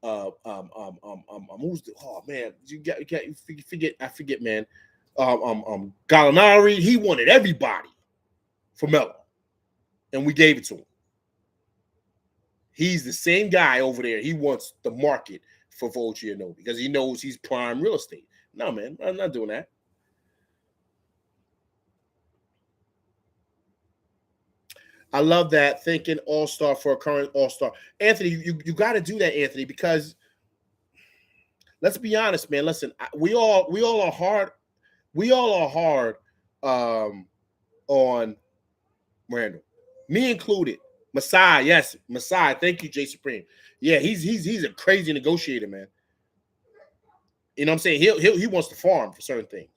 who's the you forget, man. Gallinari. He wanted everybody for Melo, and we gave it to him. He's the same guy over there. He wants the market. for OG Anunoby because he knows he's prime real estate. No, man, I'm not doing that. I love that thinking all-star for a current all-star. Anthony, you got to do that, Anthony, because let's be honest, man. Listen, we all are hard. We all are hard on Randall, me included. Masai, yes, Masai. Thank you, Jay Supreme. Yeah, he's a crazy negotiator, man. You know what I'm saying? He wants to farm for certain things.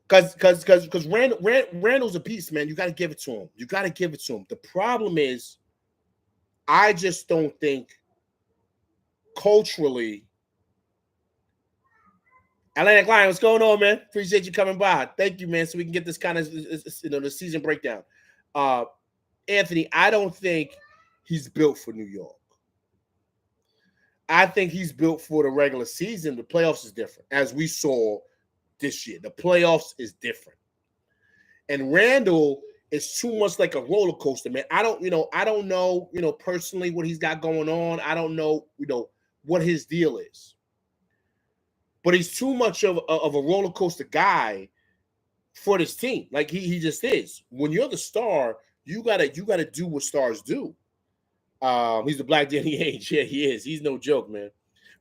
Because Randall's a beast, man. You got to give it to him. You got to give it to him. The problem is, I just don't think culturally. Atlantic Lion, what's going on, man? Appreciate you coming by. Thank you, man. So we can get this kind of the season breakdown. Anthony, I don't think he's built for New York. I think he's built for the regular season. The playoffs is different, as we saw this year. The playoffs is different. And Randall is too much like a roller coaster, man. I don't know, personally what he's got going on. I don't know, what his deal is. But he's too much of a roller coaster guy for this team. Like he just is. When you're the star, you gotta do what stars do. He's the Black Danny Ainge. Yeah, he is. He's no joke, man.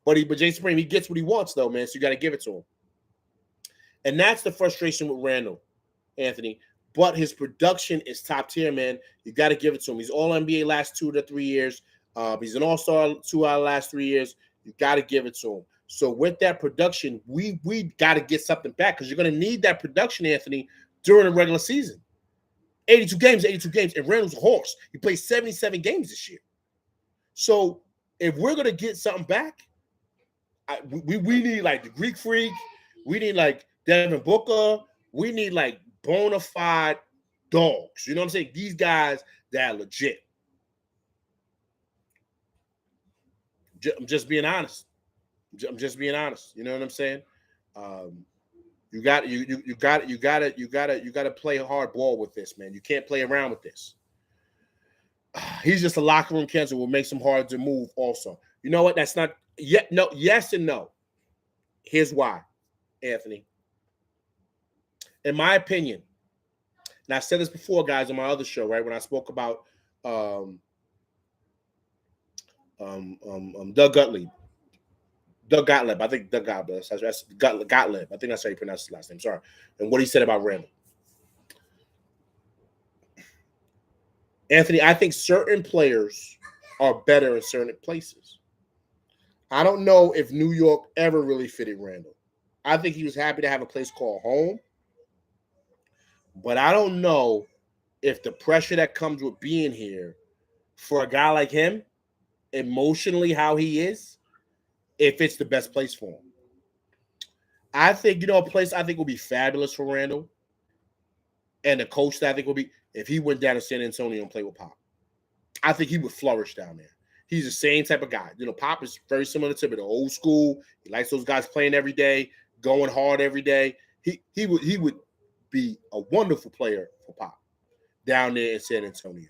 But Jay Supreme, he gets what he wants, though, man. So you got to give it to him. And that's the frustration with Randall, Anthony. But his production is top tier, man. You got to give it to him. He's all NBA last 2 to 3 years. He's an all-star 2 out of the last 3 years. You got to give it to him. So with that production, we got to get something back because you're going to need that production, Anthony, during the regular season. 82 games. And Randall's a horse. He played 77 games this year. So if we're going to get something back, we need like the Greek Freak. We need like Devin Booker. We need like bona fide dogs. You know what I'm saying? These guys that are legit. I'm just being honest. I'm just being honest. You know what I'm saying? You got to play hard ball with this, man. You can't play around with this. He's just a locker room cancer. Will make him hard to move. Also, you know what? That's not yet. No, yes and no. Here's why, Anthony. In my opinion, and I've said this before, guys, on my other show, right? When I spoke about Doug Gottlieb. Doug Gottlieb. I think Doug Gottlieb. Gottlieb. I think that's how you pronounce his last name. Sorry. And what he said about Randall. Anthony, I think certain players are better in certain places. I don't know if New York ever really fitted Randall. I think he was happy to have a place called home. But I don't know if the pressure that comes with being here for a guy like him, emotionally how he is, if it's the best place for him. I think, a place I think will be fabulous for Randall and the coach that I think will be if he went down to San Antonio and played with Pop. I think he would flourish down there. He's the same type of guy. Pop is very similar to the old school. He likes those guys playing every day, going hard every day. He would be a wonderful player for Pop down there in San Antonio.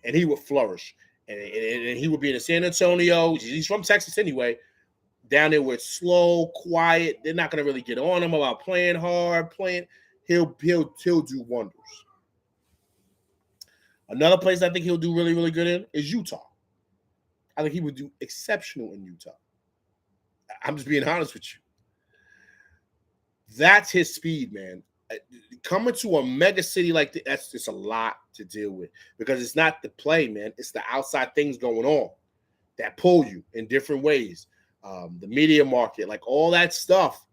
And he would flourish. And he would be in San Antonio. He's from Texas anyway. Down there where it's slow, quiet. They're not going to really get on him about playing hard, He'll do wonders. Another place I think he'll do really, really good in is Utah. I think he would do exceptional in Utah. I'm just being honest with you. That's his speed, man. Coming to a mega city like that, that's just a lot to deal with because it's not the play, man. It's the outside things going on that pull you in different ways. The media market, like all that stuff.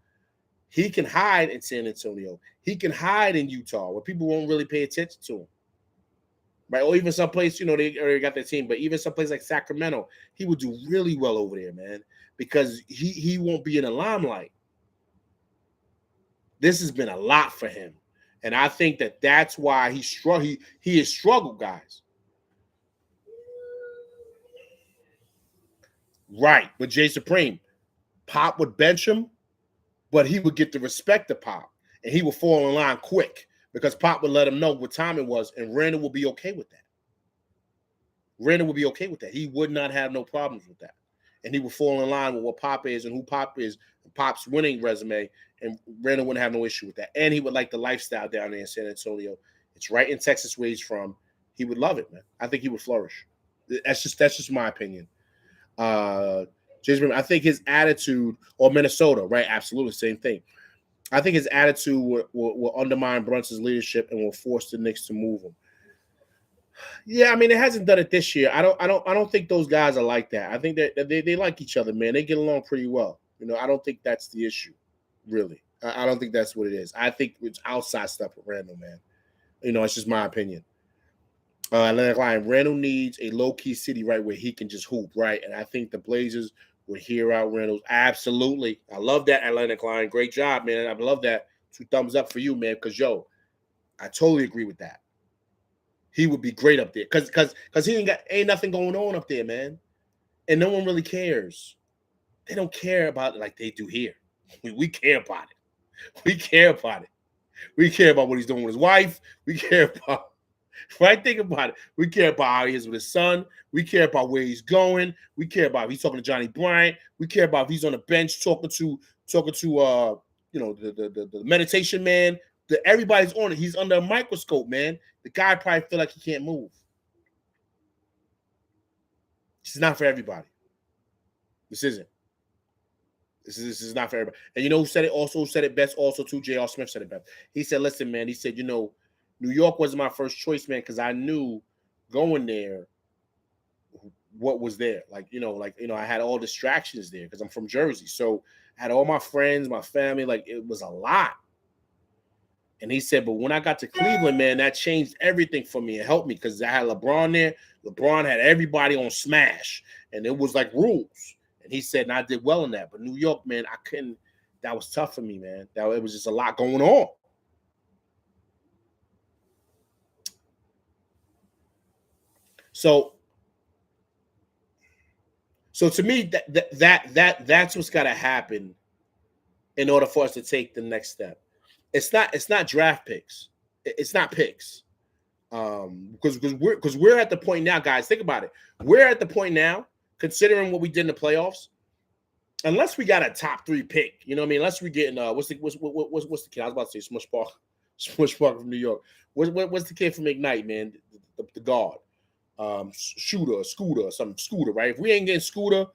He can hide in San Antonio. He can hide in Utah where people won't really pay attention to him. Right? Or even someplace, they already got their team, but even someplace like Sacramento, he would do really well over there, man, because he won't be in the limelight. This has been a lot for him. And I think that's why he has struggled, guys. Right. But Jay Supreme, Pop would bench him, but he would get the respect of Pop. And he would fall in line quick because Pop would let him know what time it was, and Randall would be okay with that. Randall would be okay with that. He would not have no problems with that. And he would fall in line with what Pop is and who Pop is, Pop's winning resume, and Randall wouldn't have no issue with that. And he would like the lifestyle down there in San Antonio. It's right in Texas where he's from. He would love it, man. I think he would flourish. That's just my opinion. I think his attitude, or Minnesota, right? Absolutely, same thing. I think his attitude will undermine Brunson's leadership and will force the Knicks to move him. Yeah, I mean, it hasn't done it this year. I don't think those guys are like that. I think that they like each other, man. They get along pretty well. I don't think that's the issue, really. I don't think that's what it is. I think it's outside stuff with Randall, man. It's just my opinion. Atlantic Line, Randall needs a low-key city, right, where he can just hoop, right? And I think the Blazers would hear out Randall's. Absolutely. I love that, Atlantic Line. Great job, man. I love that. 2 thumbs up for you, man, because, I totally agree with that. He would be great up there because he ain't nothing going on up there, man. And no one really cares. They don't care about it like they do here. We care about it. We care about it. We care about what he's doing with his wife. We care about, right? Think about it. We care about how he is with his son. We care about where he's going. We care about if he's talking to Johnny Bryant. We care about if he's on the bench talking to the meditation man. Everybody's on it. He's under a microscope, man. The guy probably feel like he can't move. This is not for everybody. This isn't. This is not for everybody. And who said it? Also said it best. Also, too, J.R. Smith said it best. He said, "Listen, man." He said, "New York wasn't my first choice, man, because I knew going there what was there. I had all distractions there because I'm from Jersey, so I had all my friends, my family. Like it was a lot." And he said, "But when I got to Cleveland, man, that changed everything for me. It helped me because I had LeBron there. LeBron had everybody on smash, and it was like rules." And he said, and I did well in that. But New York, man, I couldn't. That was tough for me, man. It was just a lot going on. So to me, that's what's got to happen in order for us to take the next step. It's not draft picks. It's not picks. Because we're at the point now, guys. Think about it. We're at the point now, considering what we did in the playoffs. Unless we got a top 3 pick, you know what I mean? Unless we getting what's the kid? I was about to say Smush Park from New York. What's the kid from Ignite, man? The guard, Scooter, right? If we ain't getting Scooter,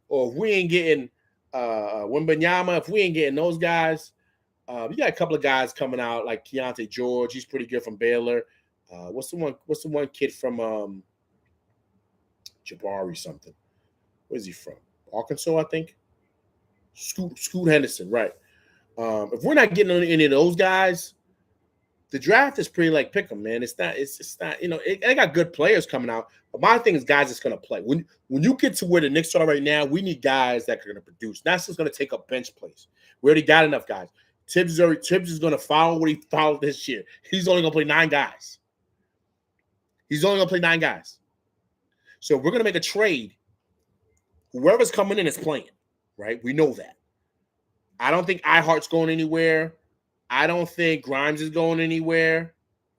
or if we ain't getting Wembanyama, if we ain't getting those guys, you got a couple of guys coming out like Keontae George. He's pretty good from Baylor. What's the one kid from Jabari something? Where's he from? Arkansas, I think. Scoot Henderson, right? If we're not getting on any of those guys, the draft is pretty like pick 'em, man. It's not. They got good players coming out. But my thing is guys that's going to play. When you get to where the Knicks are right now, we need guys that are going to produce. Not just going to take up bench place. We already got enough guys. Tibbs is going to follow what he followed this year. He's only going to play 9 guys. So if we're going to make a trade, whoever's coming in is playing, right? We know that. I don't think iHeart's going anywhere. I don't think Grimes is going anywhere,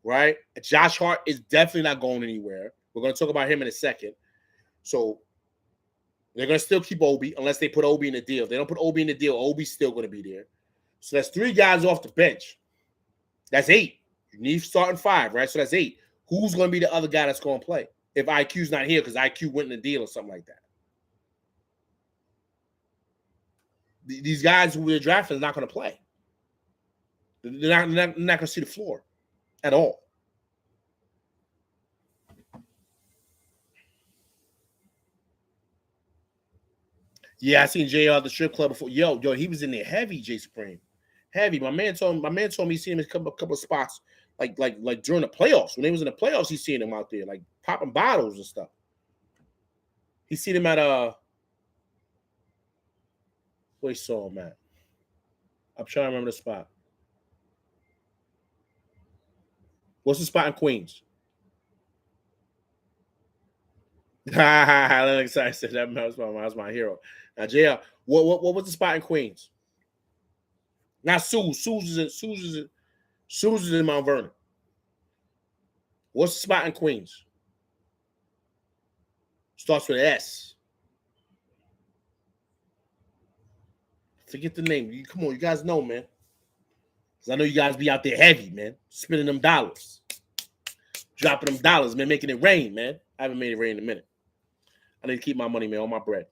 right? Josh Hart is definitely not going anywhere. We're going to talk about him in a second. So they're going to still keep Obi unless they put Obi in the deal. If they don't put Obi in the deal, Obi's still going to be there. So that's 3 guys off the bench. That's 8. You need starting 5, right? So that's 8. Who's going to be the other guy that's going to play if IQ's not here because IQ went in the deal or something like that? These guys who we're drafting are not going to play. They're not going to see the floor at all. Yeah, I seen JR at the strip club before. Yo, he was in there heavy, J Supreme. Heavy. My man told me he seen him in a couple of spots, like during the playoffs. When they was in the playoffs, he seen him out there, like popping bottles and stuff. He seen him at where he saw him at. I'm trying to remember the spot. What's the spot in Queens? I said that was my hero. Now, JR, what was the spot in Queens? Not Sue's. Sue's is in Mount Vernon. What's the spot in Queens? Starts with an S. Forget the name. Come on, you guys know, man. Because I know you guys be out there heavy, man. Spending them dollars. Dropping them dollars, man. Making it rain, man. I haven't made it rain in a minute. I need to keep my money, man, on my bread.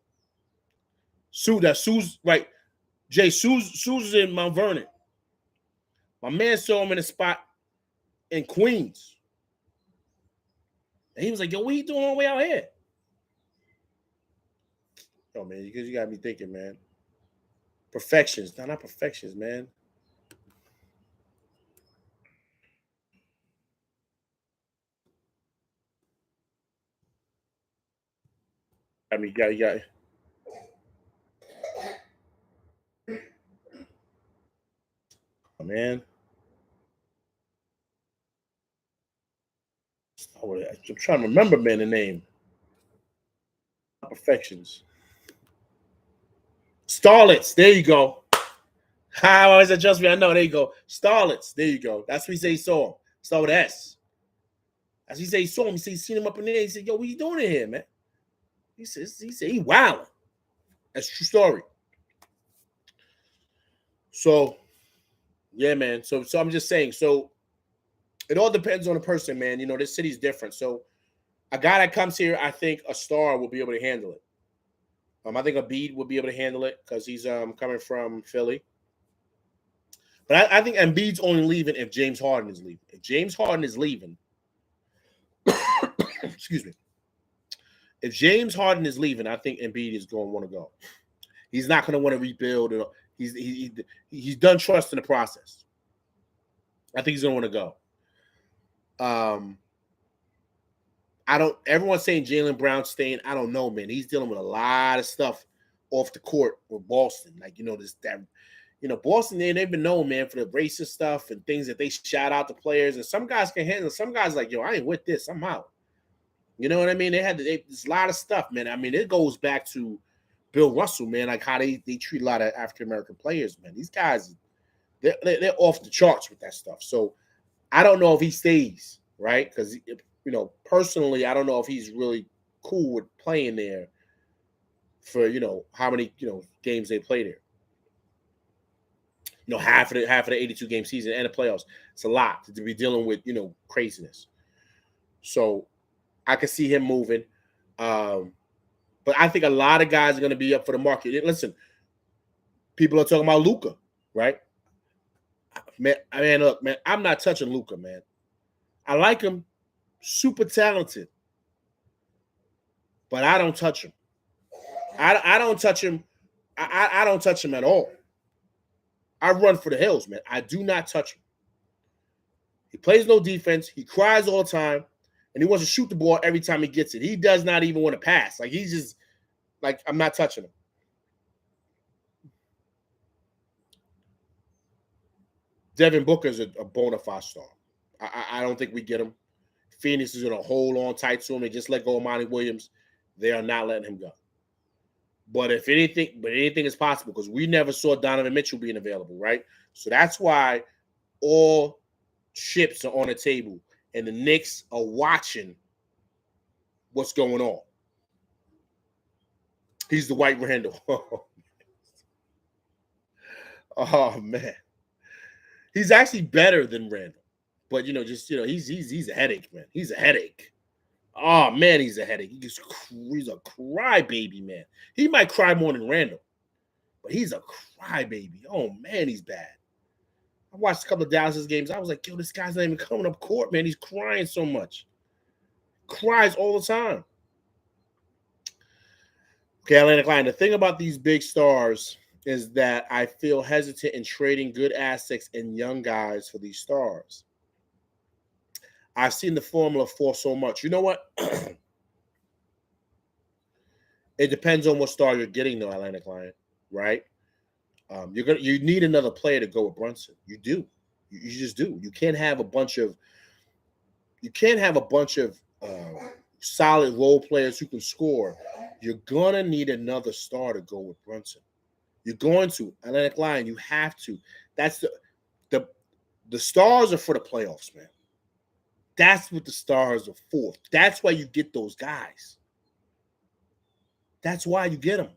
Sue's right. Jay, Sue's is in Mount Vernon. My man saw him in a spot in Queens. And he was like, yo, what are you doing all the way out here? Yo, man, because you got me thinking, man. Perfections. No, not perfections, man. I mean, you got. Oh, man. I'm trying to remember, man, the name. Perfections. Starlets. There you go. I always adjust me. I know. There you go. Starlets. There you go. That's what he said he saw him. Start with S. As he said he saw him. He said he seen him up in there. He said, yo, what you doing in here, man? He said he wilding. That's a true story. So, yeah, man. So I'm just saying. So it all depends on the person, man. You know, this city's different. So a guy that comes here, I think a star will be able to handle it. I think Embiid will be able to handle it because he's coming from Philly. But I think Embiid's only leaving if James Harden is leaving. If James Harden is leaving, excuse me. If James Harden is leaving, I think Embiid is going to want to go. He's not going to want to rebuild. He's done trusting the process. I think he's going to want to go. Everyone's saying Jaylen Brown staying. I don't know, man. He's dealing with a lot of stuff off the court with Boston. Like, Boston, they've been known, man, for the racist stuff and things that they shout out to players. And some guys can handle it. Some guys like, yo, I ain't with this. I'm out. You know what I mean? There's a lot of stuff, man. I mean, it goes back to Bill Russell, man, like how they treat a lot of African-American players, man. These guys, they're off the charts with that stuff. So I don't know if he stays, right? Because, personally, I don't know if he's really cool with playing there for, how many, games they play there. Half of the 82-game season and the playoffs. It's a lot to be dealing with, craziness. So I can see him moving. But I think a lot of guys are going to be up for the market. Listen, people are talking about Luka, right? Man, look, man, I'm not touching Luka, man. I like him, super talented, but I don't touch him. I don't touch him. I don't touch him at all. I run for the hills, man. I do not touch him. He plays no defense. He cries all the time. And he wants to shoot the ball every time he gets it. He does not even want to pass. Like, he's just, like, I'm not touching him. Devin Booker is a bona fide star. I don't think we get him. Phoenix is going to hold on tight to him. They just let go of Monty Williams. They are not letting him go. But anything is possible because we never saw Donovan Mitchell being available, right? So that's why all chips are on the table. And the Knicks are watching what's going on. He's the white Randall. Oh, man. He's actually better than Randall. But, he's a headache, man. He's a headache. Oh, man, he's a headache. He's a crybaby, man. He might cry more than Randall. But he's a crybaby. Oh, man, he's bad. I watched a couple of Dallas games. I was like, yo, this guy's not even coming up court, man. He's crying so much. Cries all the time. Okay, Atlantic Line. The thing about these big stars is that I feel hesitant in trading good assets and young guys for these stars. I've seen the formula fall so much. You know what? It depends on what star you're getting, though, Atlantic Line, right? You need another player to go with Brunson. You do. You just do. You can't have a bunch of solid role players who can score. You're gonna need another star to go with Brunson. You're going to Atlantic Line. You have to. That's the stars are for the playoffs, man. That's what the stars are for. That's why you get those guys. That's why you get them.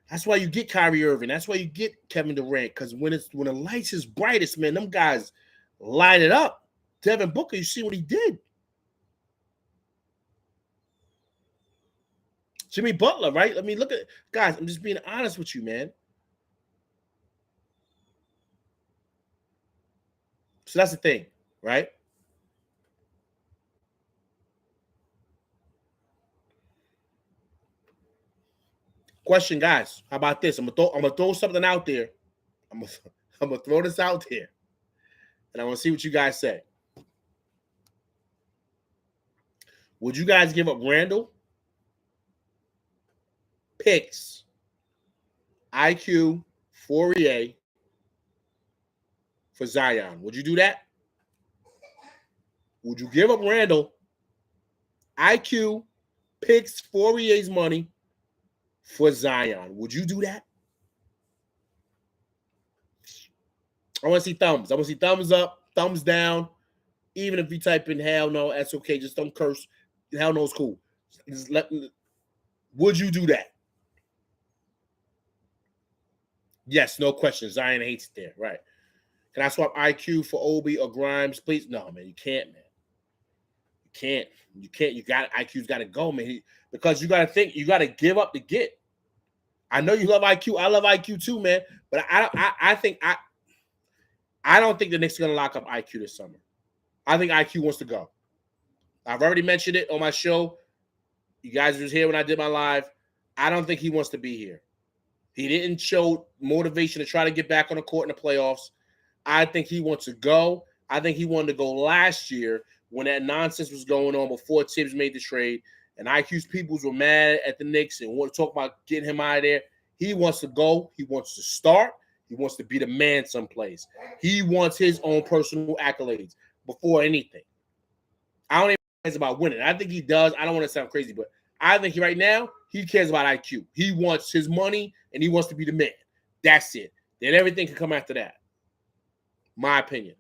That's why you get Kyrie Irving. That's why you get Kevin Durant. Because when the lights is brightest, man, them guys light it up. Devin Booker, you see what he did. Jimmy Butler, right? I mean, look at guys. I'm just being honest with you, man. So that's the thing, right? Question, guys. How about this? I'm gonna throw something out there. I'm gonna, I'm gonna throw this out there, and I want to see what you guys say. Would you guys give up Randall, picks, IQ, Fourier for Zion? Would you do that? Would you give up Randall, IQ, picks, Fourier's money for Zion? Would you do that? I want to see thumbs. I want to see thumbs up, thumbs down. Even if you type in hell no, that's okay. Just don't curse. Hell no is cool. Would you do that? Yes, no question. Zion hates it there. Right. Can I swap IQ for Obi or Grimes, please? No, man, you can't, man. You can't. You can't. You got IQ's got to go, man. Because you got to think. You got to give up to get. I know you love IQ. I love IQ too, man. But I don't think the Knicks are going to lock up IQ this summer. I think IQ wants to go. I've already mentioned it on my show. You guys was here when I did my live. I don't think he wants to be here. He didn't show motivation to try to get back on the court in the playoffs. I think he wants to go. I think he wanted to go last year when that nonsense was going on before Tibbs made the trade. And IQ's peoples were mad at the Knicks and want to talk about getting him out of there. He wants to go. He wants to start. He wants to be the man someplace. He wants his own personal accolades before anything. I don't even care about winning. I think he does. I don't want to sound crazy, but I think right now he cares about IQ. He wants his money and he wants to be the man. That's it. Then everything can come after that. My opinion.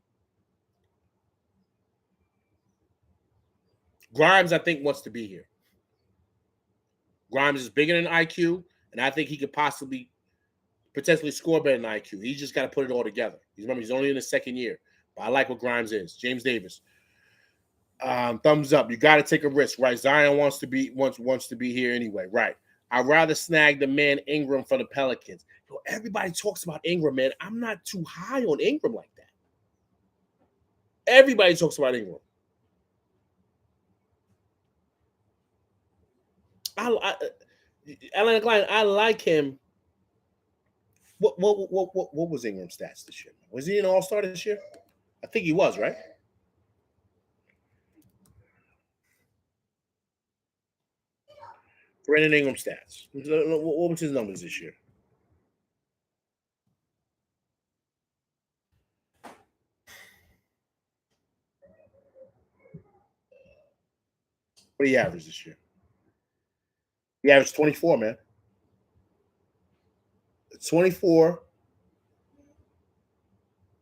Grimes, I think, wants to be here. Grimes is bigger than IQ, and I think he could possibly potentially score better than IQ. He's just got to put it all together. Remember, he's only in his second year. But I like what Grimes is. James Davis. Thumbs up. You got to take a risk, right? Zion wants to be here anyway, right? I'd rather snag the man Ingram for the Pelicans. Yo, everybody talks about Ingram, man. I'm not too high on Ingram like that. Everybody talks about Ingram. Alan Klein, I like him. What was Ingram's stats this year? Was he an All-Star this year? I think he was, right? Brandon Ingram stats. What was his numbers this year? What did he average this year? He averaged 24, man. 24.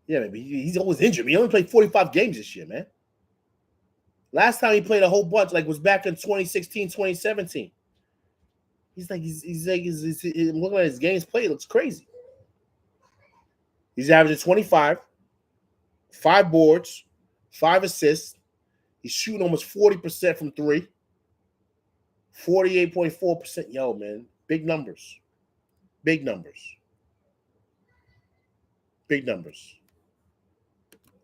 Yeah, maybe he's always injured. He only played 45 games this year, man. Last time he played a whole bunch, was back in 2016, 2017. He's looking at his games played, it looks crazy. He's averaging 25, 5 boards, 5 assists. He's shooting almost 40% from 3. 48.4%. Yo, man. Big numbers. Big numbers. Big numbers.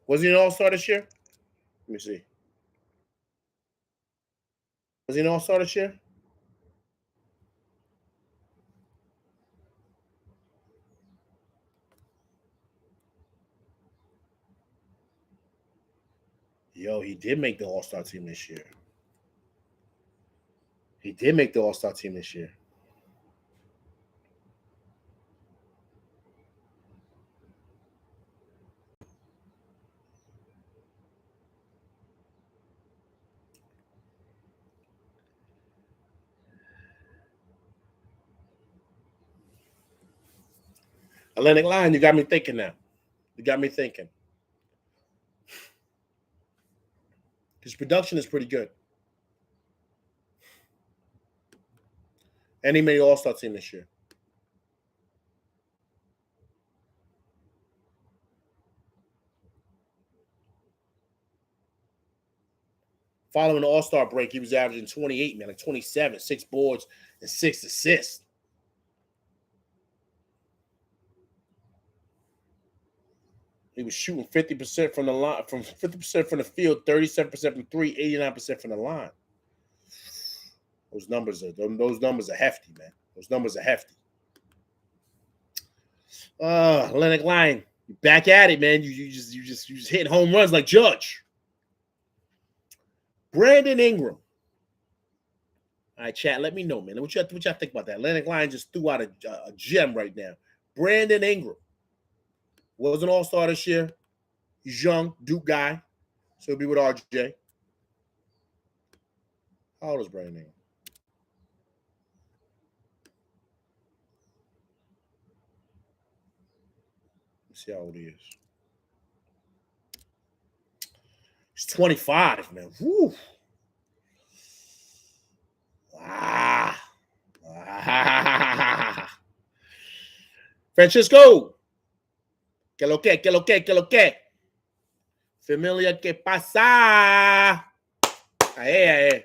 Was he an All-Star this year? Let me see. Was he an All-Star this year? Yo, he did make the All-Star team this year. He did make the All-Star team this year. Atlantic Line, you got me thinking now. You got me thinking. His production is pretty good. And he made All-Star team this year. Following the All-Star break, he was averaging 28, man, like 27, 6 boards, and 6 assists. He was shooting 50% from the line, from 50% from the field, 37% from three, 89% from the line. Those numbers are hefty, man. Those numbers are hefty. Atlantic Line, back at it, man. You just hitting home runs like Judge. Brandon Ingram. All right, chat. Let me know, man. What y'all think about that? Atlantic Line just threw out a gem right now. Brandon Ingram was an All-Star this year. He's young, Duke guy, so he'll be with RJ. How old is Brandon Ingram? Let's see how old he is. He's 25, man. Woo. Francisco. Que lo que, que lo que, que lo que. Familia, que pasa? Aye.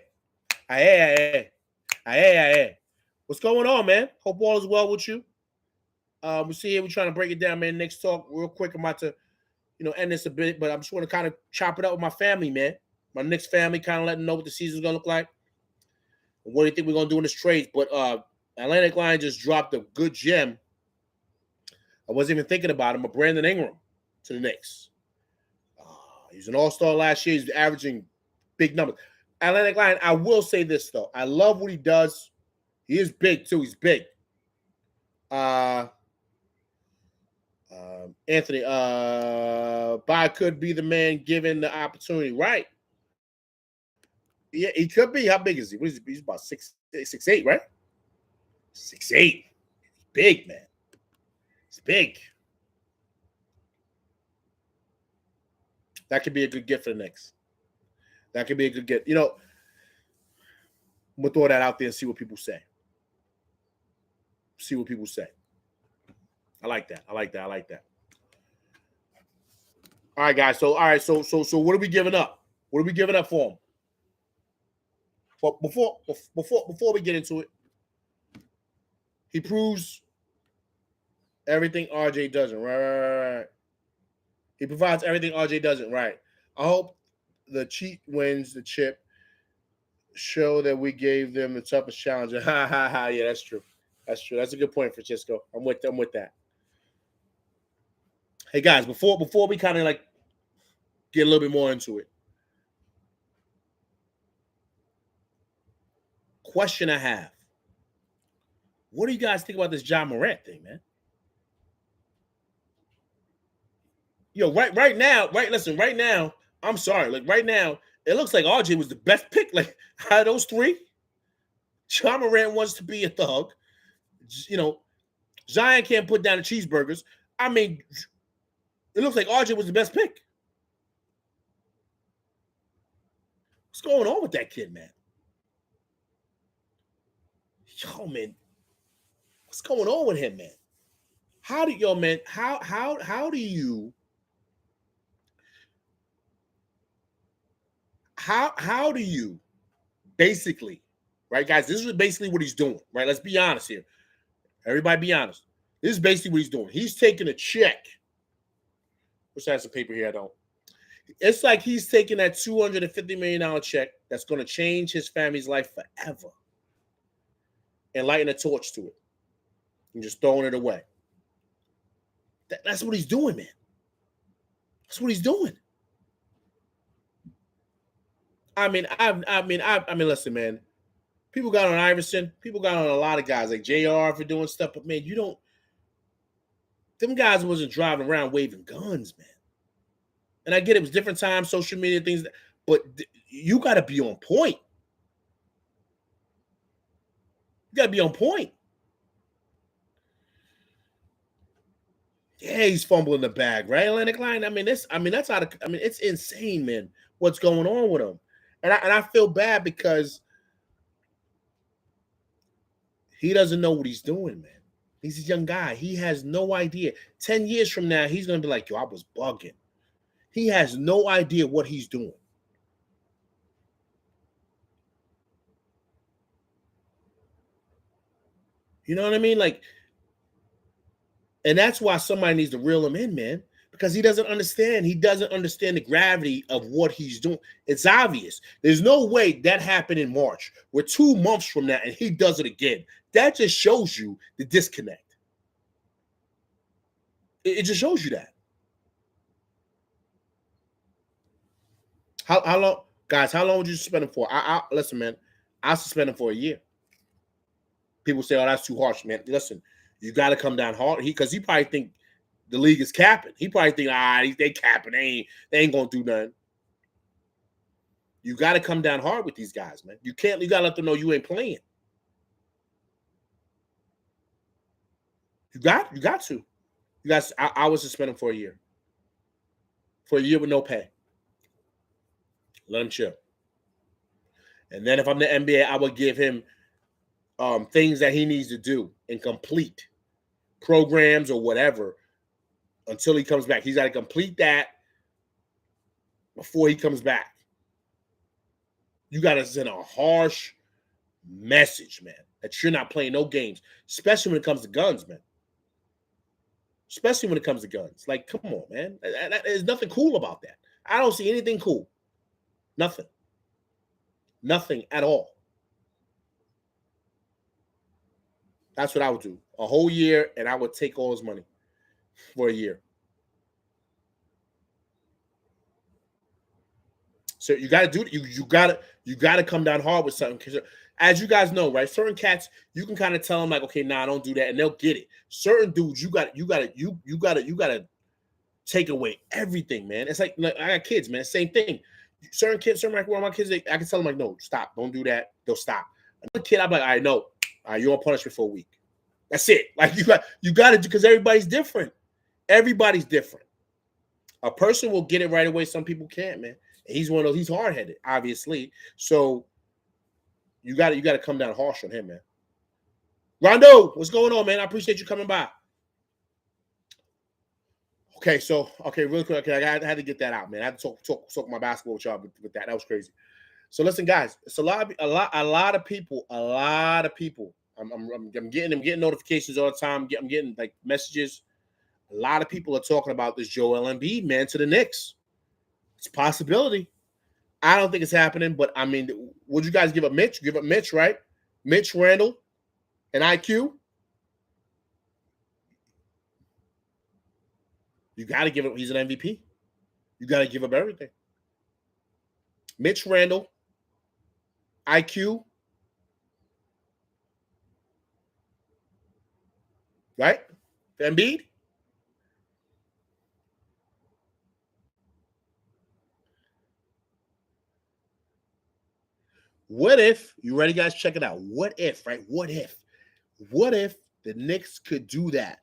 What's going on, man? Hope all is well with you. We see here, we're trying to break it down, man. Next talk, real quick. I'm about to, end this a bit, but I'm just going to kind of chop it up with my family, man. My Knicks family, kind of letting them know what the season's going to look like. What do you think we're going to do in this trade? But Atlantic Line just dropped a good gem. I wasn't even thinking about him, but Brandon Ingram to the Knicks. He's an all-star last year. He's averaging big numbers. Atlantic Line, I will say this, though. I love what he does. He is big, too. He's big. Anthony, Bob could be the man given the opportunity. Right. Yeah, he could be. How big is he? What is he? He's about 6'8", right? 6'8". Big, man. It's big. That could be a good gift for the Knicks. That could be a good gift. I'm going to throw that out there and see what people say. I like that. All right, guys. So what are we giving up? What are we giving up for him? But before we get into it, he proves everything RJ doesn't. Right. He provides everything RJ doesn't. Right. I hope the cheat wins the chip. Show that we gave them the toughest challenge. Yeah, that's true. That's a good point, Francisco. I'm with that. Hey guys, before we kind of like get a little bit more into it, question I have: what do you guys think about this John Morant thing, man? Right now, I'm sorry, like right now, it looks like RJ was the best pick. Like out of those three, John Morant wants to be a thug. Zion can't put down the cheeseburgers. I mean, it looks like RJ was the best pick. What's going on with that kid, man? Yo, man, what's going on with him, man? How do you basically, right, guys? This is basically what he's doing, right? Let's be honest here. Everybody be honest. This is basically what he's doing. He's taking a check. Wish I had some paper here. I don't. It's like he's taking that $250 million check that's going to change his family's life forever and lighting a torch to it and just throwing it away. That's what he's doing, man. That's what he's doing. I mean, listen, man. People got on Iverson. People got on a lot of guys like JR for doing stuff, but man, them guys wasn't driving around waving guns, man. And I get it was different times, social media things, but you got to be on point. You got to be on point. Yeah, he's fumbling the bag, right? Atlantic Line. It's insane, man. What's going on with him? And I feel bad because He doesn't know what he's doing, man. He's a young guy. He has no idea. 10 years from now, he's going to be like, yo, I was bugging. He has no idea what he's doing. You know what I mean? Like, and that's why somebody needs to reel him in, man, because he doesn't understand. He doesn't understand the gravity of what he's doing. It's obvious. There's no way that happened in March. We're 2 months from now, and he does it again. That just shows you the disconnect. It just shows you that. How long, guys? How long would you suspend him for? Listen, man. I'll suspend him for a year. People say, "Oh, that's too harsh, man." Listen, you got to come down hard. Because he probably think the league is capping. He probably think, they capping. They ain't gonna do nothing. You got to come down hard with these guys, man. You can't. You got to let them know you ain't playing. You got to. You guys, I would suspend him for a year. For a year with no pay. Let him chill. And then if I'm the NBA, I would give him things that he needs to do and complete programs or whatever until he comes back. He's got to complete that before he comes back. You got to send a harsh message, man, that you're not playing no games, especially when it comes to guns, man. Especially when it comes to guns. Like, come on, man. There's nothing cool about that. I don't see anything cool. Nothing. Nothing at all. That's what I would do. A whole year, and I would take all his money for a year. So you got to do it. You got to come down hard with something. Because as you guys know, right? Certain cats, you can kind of tell them like, okay, nah, don't do that, and they'll get it. Certain dudes, you got to take away everything, man. It's like I got kids, man. Same thing. Certain kids, like one of my kids, I can tell them like, no, stop, don't do that. They'll stop. Another kid, I'm like, I know. All right, you're on punishment for a week. That's it. Like you got to do, because everybody's different. Everybody's different. A person will get it right away. Some people can't, man. And he's one of those. He's hard headed, obviously. So you got to come down harsh on him, man. Rondo, what's going on, man? I appreciate you coming by. Okay, real quick. Okay, I had to get that out, man. I had to talk my basketball with y'all with that. That was crazy. So listen, guys, it's a lot of people. I'm getting notifications all the time. I'm getting like messages. A lot of people are talking about this Joel Embiid, man, to the Knicks. It's a possibility. I don't think it's happening, but I mean, would you guys give up Mitch? Give up Mitch, right? Mitch, Randall, and IQ. You got to give up. He's an MVP. You got to give up everything. Mitch, Randall, IQ, right? Embiid. What if, you ready, guys? Check it out. What if, right? What if the Knicks could do that?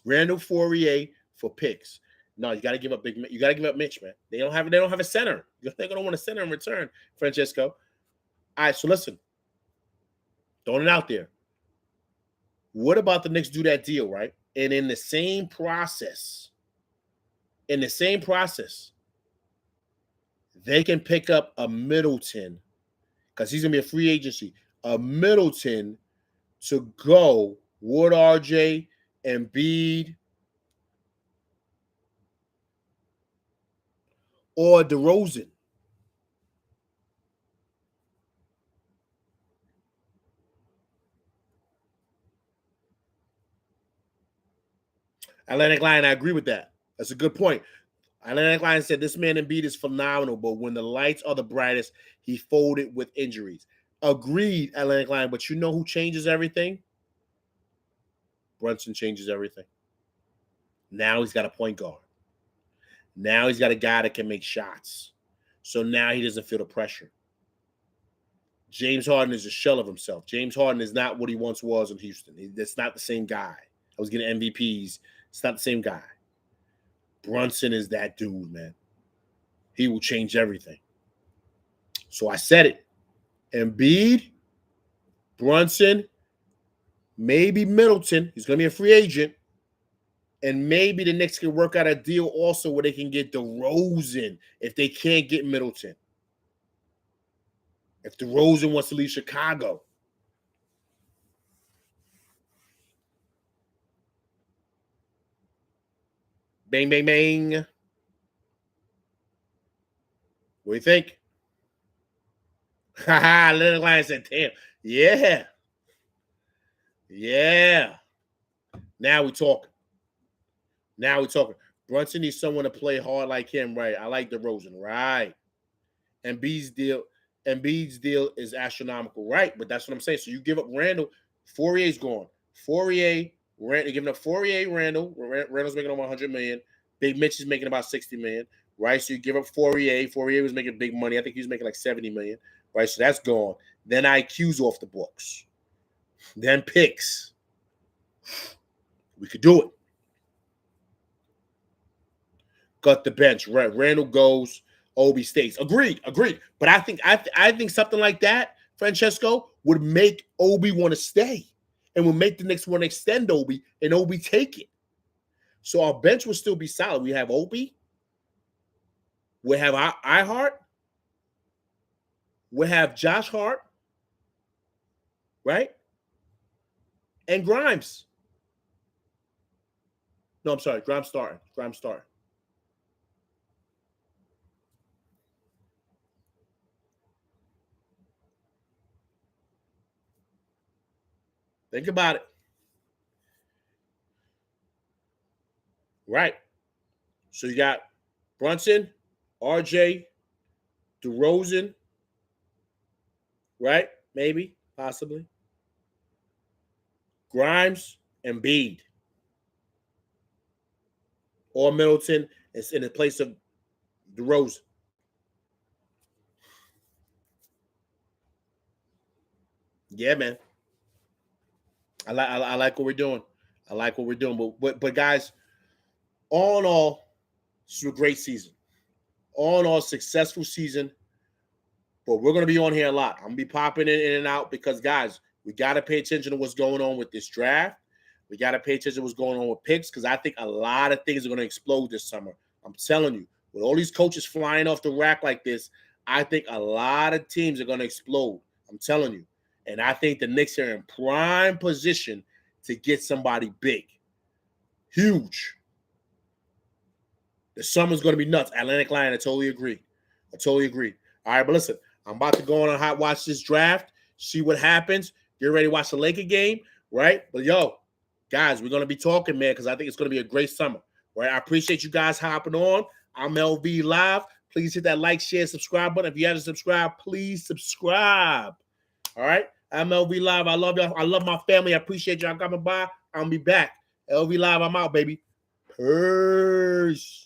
Randall Fourier for picks. No, you got to give up you got to give up Mitch, man. They don't have a center. They're gonna want a center in return, Francesco. All right, so listen. Throwing it out there. What about the Knicks do that deal, right? And in the same process, they can pick up a Middleton, because he's gonna be a free agency. A Middleton to go Wood, RJ, Embiid, or DeRozan. Atlantic Lion, I agree with that. That's a good point. Atlantic Lion said this man Embiid is phenomenal, but when the lights are the brightest, he folded with injuries. Agreed, Atlantic Lion, but you know who changes everything? Brunson changes everything. Now he's got a point guard. Now he's got a guy that can make shots. So now he doesn't feel the pressure. James Harden is a shell of himself. James Harden is not what he once was in Houston. That's not the same guy. I was getting MVPs. It's not the same guy. Brunson is that dude, man. He will change everything. So I said it. Embiid, Brunson, maybe Middleton. He's going to be a free agent. And maybe the Knicks can work out a deal also where they can get DeRozan if they can't get Middleton. If DeRozan wants to leave Chicago. Bang, bang, bang. What do you think? Haha, Little Lion said, damn. Yeah. Yeah. Now we talking. Brunson needs someone to play hard like him, right? I like DeRozan, right? Embiid's deal is astronomical, right? But that's what I'm saying. So you give up Randall, Fourier's gone. Giving up Fourier, Randall's making over 100 million. Big Mitch is making about 60 million, right? So you give up Fourier. Fourier was making big money. I think he was making like 70 million, right? So that's gone. Then IQ's off the books. Then picks. We could do it. Got the bench. Right. Randall goes. Obi stays. Agreed. But I think something like that, Francesco, would make Obi want to stay and would make the Knicks want to extend Obi and Obi take it. So our bench will still be solid. We have Obi. We have iHeart. We have Josh Hart. Right? And Grimes. No, I'm sorry. Grimes starting. Think about it. Right. So you got Brunson, RJ, DeRozan, right? Maybe, possibly. Grimes, Embiid. Or Middleton is in the place of DeRozan. Yeah, man. I like what we're doing. But guys, all in all, this was a great season. All in all, successful season. But we're going to be on here a lot. I'm going to be popping in and out because, guys, we got to pay attention to what's going on with this draft. We got to pay attention to what's going on with picks because I think a lot of things are going to explode this summer. I'm telling you, with all these coaches flying off the rack like this, I think a lot of teams are going to explode. I'm telling you. And I think the Knicks are in prime position to get somebody big. Huge. The summer's going to be nuts. Atlantic Lion, I totally agree. All right, but listen, I'm about to go on and hot watch this draft, see what happens. Get ready to watch the Laker game, right? But, yo, guys, we're going to be talking, man, because I think it's going to be a great summer, right? I appreciate you guys hopping on. I'm LV Live. Please hit that like, share, subscribe button. If you haven't subscribed, please subscribe. All right? I'm LV Live. I love y'all. I love my family. I appreciate y'all coming by. I'll be back. LV Live, I'm out, baby. Peace.